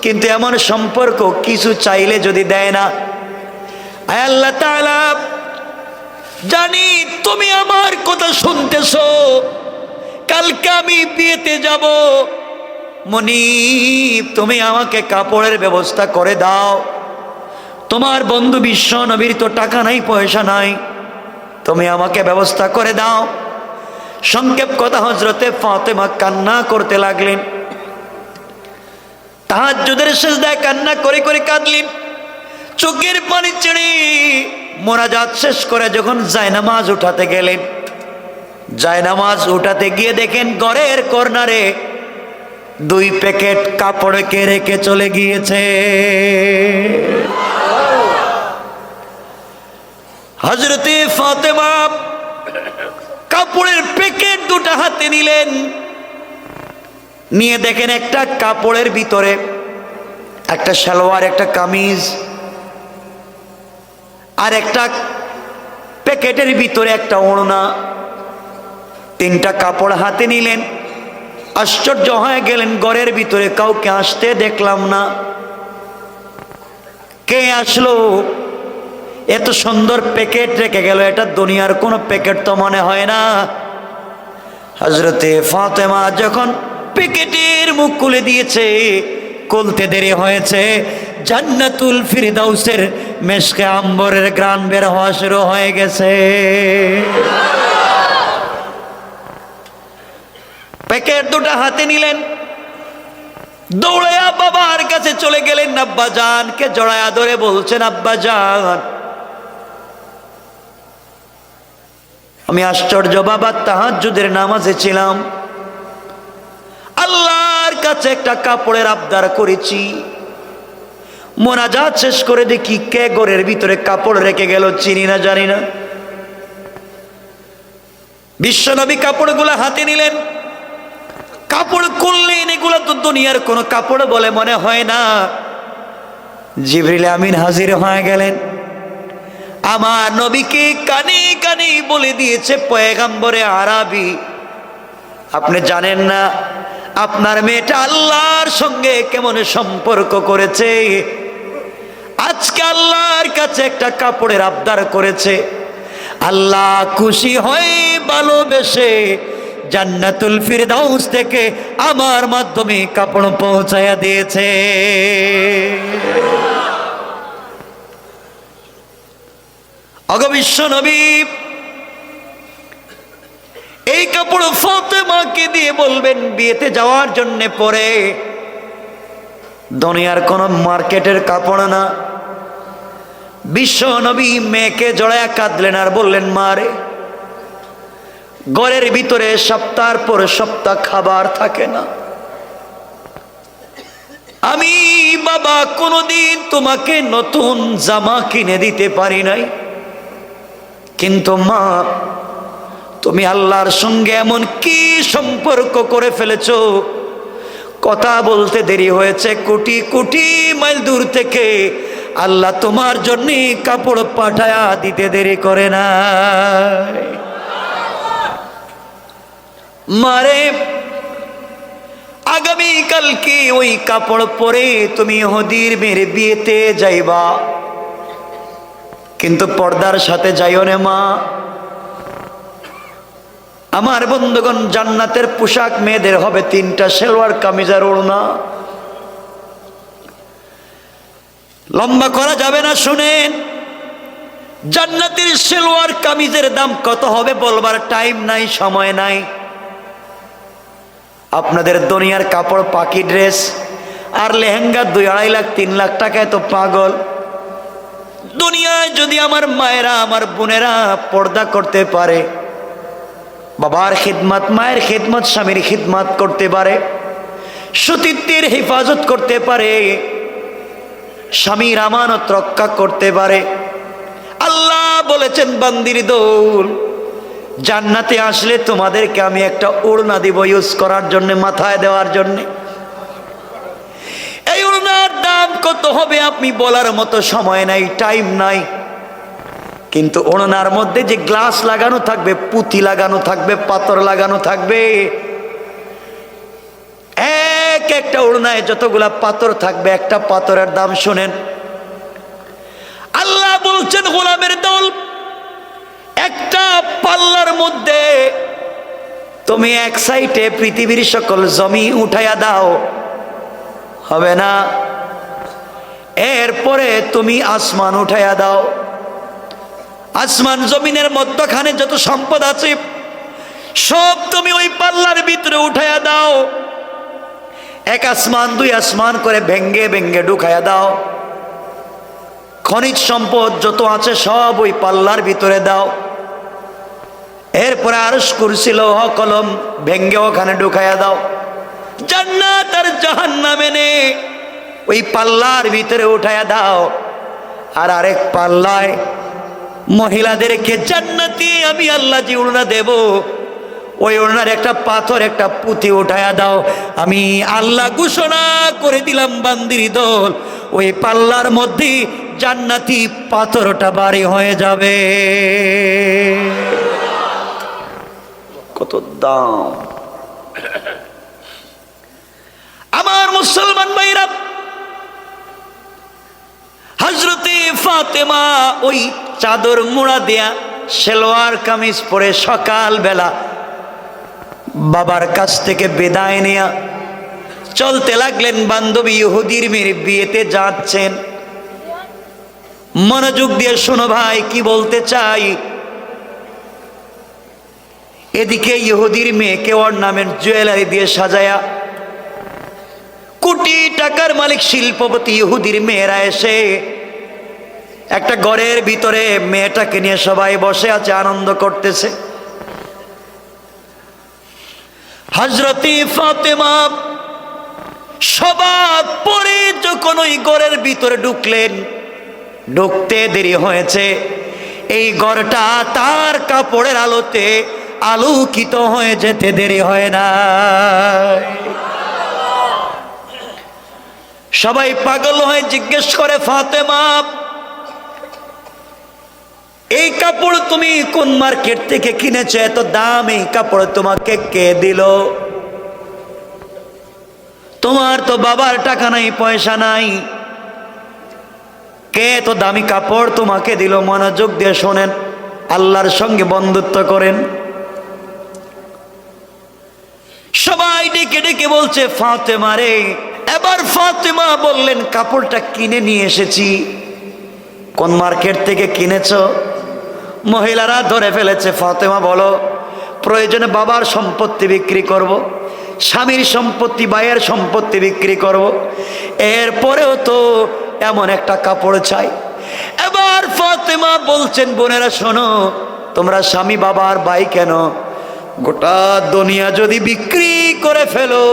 কিন্তু এমন সম্পর্ক কিছু চাইলে যদি দেয় না। আয় আল্লাহ তাআলা, জানি তুমি আমার কথা শুনতেছো। কালকে আমি বিয়েতে যাব, মুনিব, তুমি আমাকে কাপড়ের ব্যবস্থা করে দাও। তোমার বন্ধু বিশ্ব নবীর তো টাকা নাই, পয়সা নাই, তুমি আমাকে ব্যবস্থা করে দাও। সংক্ষেপ কথা, হযরতে ফাতেমা কান্না করতে লাগলেন, তাহাজ্জুদের সিজদায় কান্না করে করে কাঁদলেন, চোখের পানি ছেড়ে মোনাজাত শেষ করে যখন জায়নামাজ উঠাতে গেলেন, জায়নামাজ উঠাতে গিয়ে দেখেন ঘরের কর্নারে 2 প্যাকেট কাপড়কে রেখে চলে গিয়েছে। হযরতে ফাতেমা কাপড়ের প্যাকেট 2টা হাতে নিলেন, নিয়ে দেখেন একটা কাপড়ের ভিতরে একটা সালোয়ার, একটা কামিজ, আর একটা প্যাকেটের ভিতরে একটা ওড়না। 3টা কাপড় হাতে নিলেন, আশ্চর্য হয়ে গেলেন, ঘরের ভিতরে কাউকে আসতে দেখলাম না। কে আসলো? এত সুন্দর প্যাকেট রেখে গেল, এটা দুনিয়ার কোনো প্যাকেট তো মনে হয় না। হযরতে ফাতেমা যখন প্যাকেটের মুখ খুলে দিয়েছে, খুলতে দেরি হয়েছে, জান্নাতুল ফিরদাউসের মেশকে আম্বরের গ্রান বের হওয়া শুরু হয়ে গেছে। প্যাকেট দুটা হাতে নিলেন, দৌড়াইয়া বাবার কাছে চলে গেলেন। আব্বাজানকে জড়ায়া ধরে বলছেন, আব্বাজান আমি আশ্চর্য বাবা, তাহাজ্জুদের নামাজে ছিলাম, আল্লাহর কাছে একটা কাপড়ের আবদার করেছি, মোনাজাত শেষ করে দেখি কে ঘরের ভিতরে কাপড় রেখে গেল, চিনি না জানি না। বিশ্বনবী কাপড়গুলো হাতে নিলেন, কাপড় খুললেন, এগুলো তো দুনিয়ার কোনো কাপড় বলে মনে হয় না। জিবরিল আমিন হাজির হয়ে গেলেন। আমার নবীকে কানে কানে বলে দিয়েছে, পয়গম্বরে আরবি আপনি জানেন না আপনার মেয়েটা আল্লাহর সঙ্গে কেমন সম্পর্ক করেছে, আজকে আল্লাহর কাছে একটা কাপড়ের আবদার করেছে, আল্লাহ খুশি হয়ে ভালোবেসে জান্নাতুল ফিরদাউস থেকে আমার মাধ্যমে কাপড় পৌঁছায়া দিয়েছে। ওগো বিশ্ব নবী, এই কাপড় ফাতেমাকে দিয়ে বলবেন বিয়েতে যাওয়ার জন্য পরে, দুনিয়ার কোন মার্কেটের কাপড় না। বিশ্ব নবী মেয়েকে জড়ায়া কাঁদলেন আর বললেন, মারে ঘরের ভিতরে সপ্তাহের পর সপ্তাহ খাবার থাকে না, আমি বাবা কোনোদিন তোমাকে নতুন জামা কিনে দিতে পারি নাই, কিন্তু মা তুমি আল্লাহর সঙ্গে এমন কি সম্পর্ক করে ফেলেছো, কথা বলতে দেরি হয়েছে, কোটি কোটি মাইল দূর থেকে আল্লাহ তোমার জন্য কাপড় পাঠায়া দিতে দেরি করে না। মারে আগামী কালকে ওই কাপড় পরে তুমি ইহুদির মেয়ের বিয়েতে যাইবা, কিন্তু পর্দার সাথে যাইও না মা। আমার বন্ধুগণ, জান্নাতের পোশাক মেয়েদের হবে তিনটা, সালোয়ার কামিজ আর ওড়না। লম্বা করা যাবে না, শুনেন, জান্নাতের সালোয়ার কামিজের দাম কত হবে বলবার টাইম নাই, সময় নাই। আপনাদের দুনিয়ার কাপড় পাকি ড্রেস আর লেহেঙ্গা 2-2.5 লাখ 3 লাখ টাকায় তো পাগল। দুনিয়ায় যদি আমার মায়েরা আমার বোনেরা পর্দা করতে পারে, বাবার খিদমত মায়ের খিদমত স্বামীর খিদমত করতে পারে, সতীত্বের হেফাজত করতে পারে, স্বামীর আমানত রক্ষা করতে পারে, আল্লাহ বলেছেন বান্দির দৌল জান্নাতে আসলে তোমাদেরকে আমি একটা ওড়না দিব ইউজ করার জন্য, মাথায় দেওয়ার জন্য। এই ওড়নার দাম কত হবে আপনি বলার মতো সময় নাই, টাইম নাই, কিন্তু ওড়নার মধ্যে যে গ্লাস লাগানো থাকবে, পুঁতি লাগানো থাকবে, পাথর লাগানো থাকবে, এক একটা ওড়নায় যতগুলা পাথর থাকবে, একটা পাথরের দাম শুনেন, আল্লাহ বলছেন গোলামের দল, একটা পাল্লার মধ্যে তুমি এক সাইডে পৃথিবীর সকল জমি উঠাইয়া দাও, হবে না। এরপরে তুমি আসমান উঠাইয়া দাও, আসমান জমিনের মধ্যখানে যত সম্পদ আছে সব তুমি ওই পাল্লার ভিতরে উঠাইয়া দাও, এক আসমান 2 আসমান করে ভেঙ্গে ভেঙ্গে ঢুকাইয়া দাও, খনিজ সম্পদ যত আছে সব ওই পাল্লার ভিতরে দাও, এরপরে আরশ কুরসি লৌহ কলম ভেঙ্গে ওখানে ঢুকাইয়া দাও, জান্নাত আর জাহান্নাম এনে ওই পাল্লার ভিতরে উঠাইয়া দাও, আর আরেক পাল্লায় মহিলাদেরকে জান্নাতি আমি আল্লাহ যে ওড়না দেব, ওই ওড়নার একটা পাথর একটা পুঁতি উঠাইয়া দাও, আমি আল্লাহ ঘোষণা করে দিলাম বান্দির দল ওই পাল্লার মধ্যে জান্নাতি পাথরটা বাড়ি হয়ে যাবে। কত দাম! আমার মুসলমান ভাইরা, হযরতে ফাতেমা ওই চাদর মুড়া দেয়া সালোয়ার কামিজ পরে সকাল বেলা বাবার কাছ থেকে বিদায় নেয়া চলতে লাগলেন। বান্ধবী ইহুদির মেয়ের বিয়েতে যাচ্ছেন। মনোযোগ দিয়ে শোনো ভাই, কি বলতে চাই। এদিকে ইহুদির মেয়েকে অর্নামেন্ট জুয়েলারি দিয়ে সাজায়া, কোটি টাকার মালিক শিল্পপতি ইহুদির মেয়েরা এসে একটা ঘরের ভিতরে মেয়েটাকে নিয়ে সবাই বসে আছে, আনন্দ করতেছে। হযরতে ফাতেমা সবার পরে যখন ওই ঘরের ভিতরে ঢুকলেন, ঢুকতে দেরি হয়েছে। এই ঘরটা তার কাপড়ের আলোতে আলোকিত হয়ে যেতে দেরি হয় না। সবাই পাগল হয়ে জিজ্ঞেস করে, ফাতেমা এই কাপড় তুমি কোন মার্কেট থেকে কিনেছো? এত দাম এই কাপড় তোমাকে কে দিল? তোমার তো বাবার টাকা নাই, পয়সা নাই, কে তো দামি কাপড় তোমাকে দিল? মনোযোগ দিয়ে শোনেন, আল্লাহর সঙ্গে বন্ধুত্ব করেন। সবাই ডেকে ডেকে বলছে, ফাতেমা রে। এবার ফাতেমা বললেন, কাপড়টা কিনে নিয়ে এসেছি। কোন মার্কেট থেকে কিনেছো? মহিলারা ধরে ফেলেছে। ফাতেমা বলো, প্রয়োজনে বাবার সম্পত্তি বিক্রি করব, স্বামীর সম্পত্তি, ভাইয়ের সম্পত্তি বিক্রি করব, এরপরেও তো এমন একটা কাপড় চাই। এবার ফাতেমা বলছেন, বোনেরা শোনো, তোমরা স্বামী, বাবা আর ভাই কেন, গোটা দুনিয়া যদি বিক্রি করে ফেলো,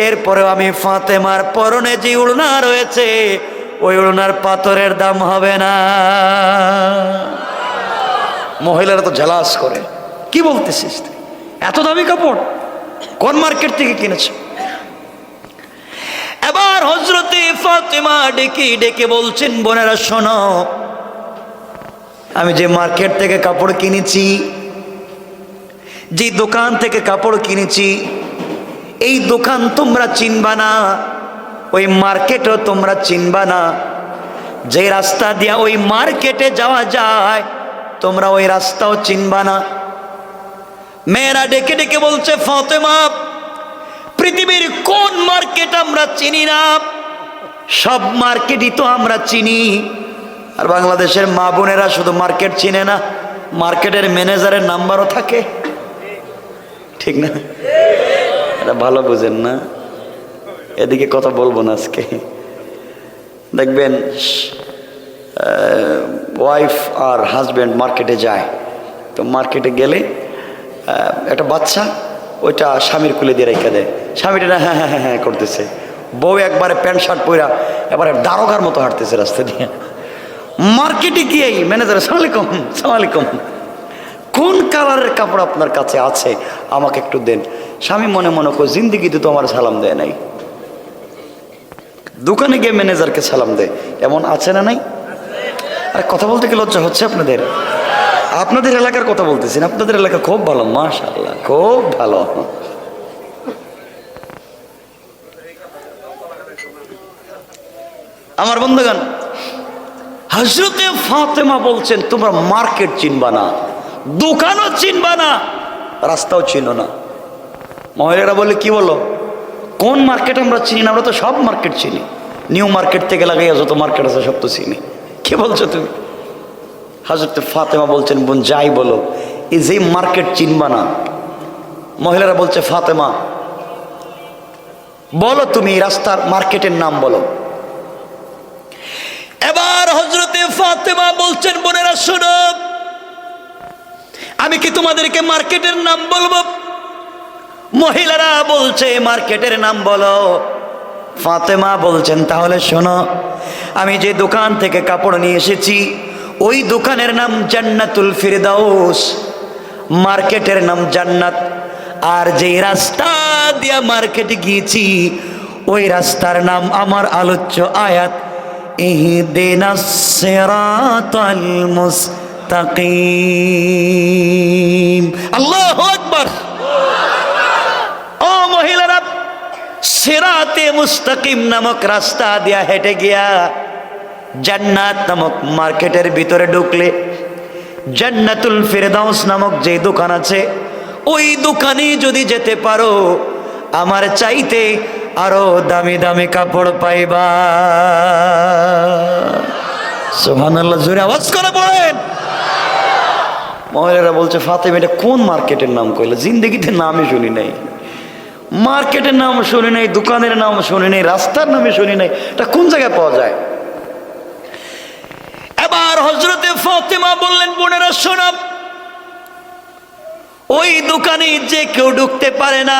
এরপরেও আমি ফাতেমার পরনে যে উড়না রয়েছে ওই উড়নার পাথরের দাম হবে না। মহিলারা তো ঝালাস করে, কি বলতেছিস তুই? এত দামি কাপড় কোন মার্কেট থেকে কিনেছো? এবার হযরতে ফাতেমা ডেকে ডেকে বলছেন, বোনেরা শোনো, আমি যে মার্কেট থেকে কাপড় কিনেছি, যে দোকান থেকে কাপড় কিনেছি, এই দোকান তোমরা চিনবা না, ওই মার্কেটও তোমরা চিনবা না। যে রাস্তা দিয়া ওই মার্কেটে যাওয়া যায় তোমরা ওই রাস্তাও চিনবা না। মেয়েরা ডেকে ডেকে বলছে, ফাতেমা পৃথিবীর কোন মার্কেট আমরা চিনি না? সব মার্কেটই তো আমরা চিনি। আর বাংলাদেশের মা বোনেরা শুধু মার্কেট চিনে না, মার্কেটের ম্যানেজারের নাম্বারও থাকে, ঠিক না? এটা ভালো বুঝেন না, এদিকে কথা বলবো না আজকে। দেখবেন ওয়াইফ আর হাজব্যান্ড মার্কেটে যায়, তো মার্কেটে গেলে একটা বাচ্চা ওইটা স্বামীর কুলে দিয়ে রেখে দেয়। স্বামীটা হ্যাঁ হ্যাঁ হ্যাঁ হ্যাঁ করতেছে, বউ একবারে প্যান্ট শার্ট পরা এবারে দারোগার মতো হাঁটতেছে রাস্তা দিয়ে। মার্কেটে গিয়েই ম্যানেজার, সালাম আলাইকুম, সালাম আলাইকুম, কোন কালারের কাপড় আপনার কাছে আছে আমাকে একটু দেন। স্বামী মনে মনে করে, জিন্দিগিতে তো আমার সালাম দেয় নাই, দোকানে গিয়ে ম্যানেজারকে সালাম দেয়, এমন আছে না নাই? আরে কথা বলতে কি লজ্জা হচ্ছে আপনাদের? আপনাদের এলাকার কথা বলতেছেন, আপনাদের এলাকা খুব ভালো, মাশাআল্লাহ, খুব ভালো। আমার বন্ধুগণ, হযরতে ফাতেমা বলছেন, তোমরা মার্কেট চিনবা না, দোকানও চিনবা না, রাস্তাও চিনো না। মহিলারা বলে, কি বলো, কোন মার্কেট আমরা চিনি না? আমরা তো সব মার্কেট চিনি, নিউ মার্কেট থেকে লাগাইয়া যত মার্কেট আছে সব তো চিনি। কি বলছো তুমি? হযরতে ফাতেমা বলছেন, বোন যাই বলো, এই যে মার্কেট চিনবা না। মহিলারা বলছে, ফাতেমা বলো তুমি এই রাস্তার মার্কেটের নাম বলো। এবার হযরতে ফাতেমা বলছেন, বোনেরা শোনো, আমি কি তোমাদেরকে মার্কেটের নাম বলবো? মহিলারা বলছে, মার্কেটের নাম বলো। ফাতেমা বলছেন, তাহলে শোনো, আমি যে দোকান থেকে কাপড় নিয়ে এসেছি ওই দোকানের নাম জান্নাতুল ফিরদাউস, মার্কেটের নাম জান্নাত। আর যে রাস্তা দিয়া মার্কেটে গিয়েছি ওই রাস্তার নাম আমার আলোচ্য আয়াত, ইহদিনাস সিরাতাল মুস্তাকিম। আল্লাহু আকবার। ও মহিলারা, সিরাতে মুস্তাকিম নামক রাস্তা দিয়া হেঁটে গিয়া জান্নাত নামক মার্কেটের ভিতরে ঢুকলে জান্নাতুল ফিরদাউস নামক যে দোকান আছে ওই দোকানে যদি যেতে পারো, আমার চাইতে আরো দামি দামি কাপড় পাইবা। সুবহানাল্লাহ, জোরে আওয়াজ করে পড়েন। মহিলারা বলছে ফাতেমা এটা কোন মার্কেটের নাম কইলে? জিন্দগিতে নামই শুনি নাই, মার্কেটের নাম শুনি নাই, দোকানের নাম শুনি নাই, রাস্তার নামে শুনি নাই, এটা কোন জায়গায় পাওয়া যায়? এবার হযরতে ফাতেমা বললেন, বোনেরা শোনো, ওই দোকানে যে কেউ ঢুকতে পারে না,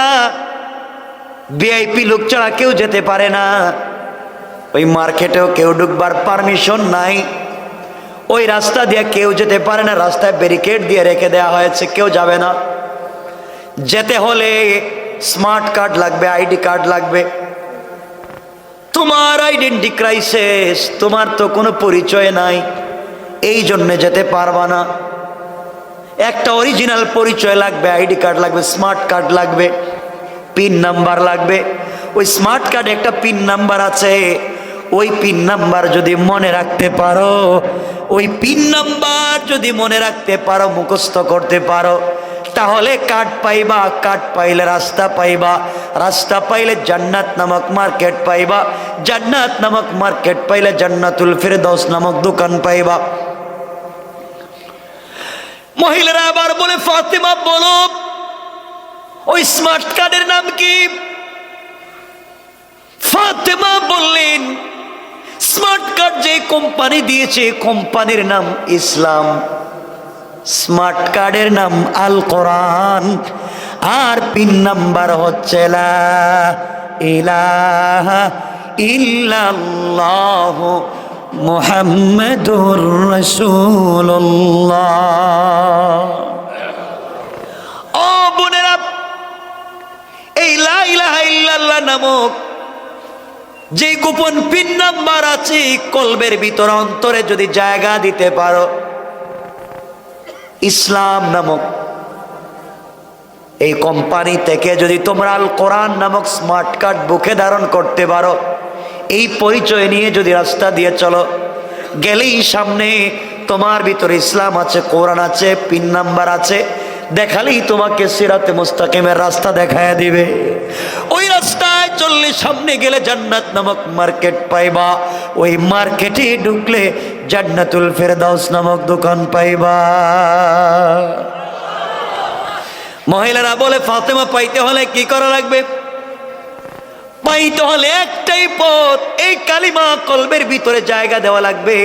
ভিআইপি লোক ছাড়া কেউ যেতে পারে না, ওই মার্কেটেও কেউ ঢুকবার পারমিশন নাই, ওই রাস্তা দিয়ে কেউ যেতে পারে না, রাস্তায় ব্যারিকেড দিয়ে রেখে দেওয়া হয়েছে, কেউ যাবে না। যেতে হলে স্মার্ট কার্ড লাগবে, আইডি কার্ড লাগবে। তোমার আইডেন্টি ক্রাইসিস, তোমার তো কোনো পরিচয় নাই, এই জন্য যেতে পারবা না। একটা অরিজিনাল পরিচয় লাগবে, আইডি কার্ড লাগবে, স্মার্ট কার্ড লাগবে, পিন নাম্বার লাগবে। ওই স্মার্ট কার্ডে একটা পিন নাম্বার আছে, ওই পিন নাম্বার যদি মনে রাখতে পারো, ওই পিন নাম্বার যদি মনে রাখতে পারো, মুখস্থ করতে পারো, তাহলে কার্ড পাইবা, কার্ড পাইলে রাস্তা পাইবা, রাস্তা পাইলে জান্নাত নামক মার্কেট পাইবা, জান্নাত নামক মার্কেট পাইলে জান্নাতুল ফিরদাউস নামক দোকান পাইবা। মহিলারা আবার বলে, ফাতেমা বলো ওই স্মার্ট কার্ডের নাম কি? ফাতেমা বললেন, স্মার্ট কার্ড যে কোম্পানি দিয়েছে, কোম্পানির নাম ইসলাম, স্মার্ট কার্ডের নাম আল কোরআন, আর পিন নাম্বার হচ্ছে লা ইলাহা ইল্লাল্লাহু মুহাম্মাদুর রাসূলুল্লাহ। ও বোনেরা, এই লা ইলাহা ইল্লাল্লাহ নামক যে গোপন পিন নাম্বার আছে, কলবের ভিতর অন্তরে যদি জায়গা দিতে পারো, ইসলাম নামক এই কোম্পানি থেকে যদি তোমরা আল কোরআন নামক স্মার্ট কার্ড বুকে ধারণ করতে পারো, এই পরিচয় নিয়ে যদি রাস্তা দিয়ে চলো, গেলেই সামনে তোমার ভিতরে ইসলাম আছে, কোরআন আছে, পিন নাম্বার আছে, দেখালেই তোমাকে সিরাতে মুস্তাকিমের রাস্তা দেখায় দিবে। ওই রাস্তায় চললে সামনে গেলে জান্নাত নামক মার্কেট পাইবা, ওই মার্কেটে ঢুকলে জান্নাতুল ফিরদাউস নামক দোকান পাইবা। মহিলারা বলে, ফাতেমা পাইতে হলে কি করা লাগবে? পাইতে হলে একটাই পথ, এই কালিমা কলবের ভিতরে জায়গা দেওয়া লাগবে।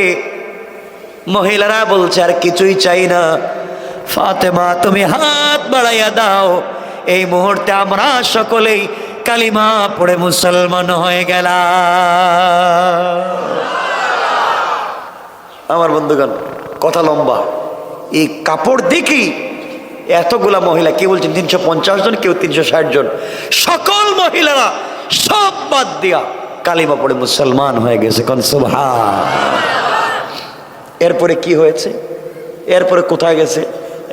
মহিলারা বলছে আর কিছুই চাই না। ফাতেমা তুমি হাত বাড়াইয়া দাও, এই মুহূর্তে আমরা সকলেই কালিমা পড়ে মুসলমান হয়ে গেলাম। আমার বন্ধুগণ, কথা লম্বা, এই কাপড় দেখি এতগুলা মহিলা, কেউ বলছেন 350 জন, কেউ 360 জন, সকল মহিলারা সব বাদ দিয়া কালিমা পড়ে মুসলমান হয়ে গেছে। কোন সুবহান। এরপরে কি হয়েছে, এরপরে কোথায় গেছে,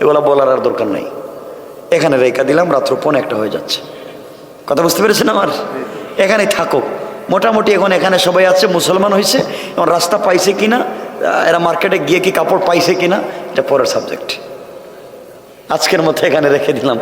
এগুলো বলার আর দরকার নাই। এখানে রেখা দিলাম, রাত্র 1:45 হয়ে যাচ্ছে। কথা বুঝতে পেরেছেন আমার? এখানে থাকো, মোটামুটি এখন এখানে সবাই আছে, মুসলমান হয়েছে, এখন রাস্তা পাইছে কিনা, এরা মার্কেটে গিয়ে কি কাপড় পাইছে কিনা, এটা পরের সাবজেক্ট। আজকের মতো এখানে রেখে দিলাম।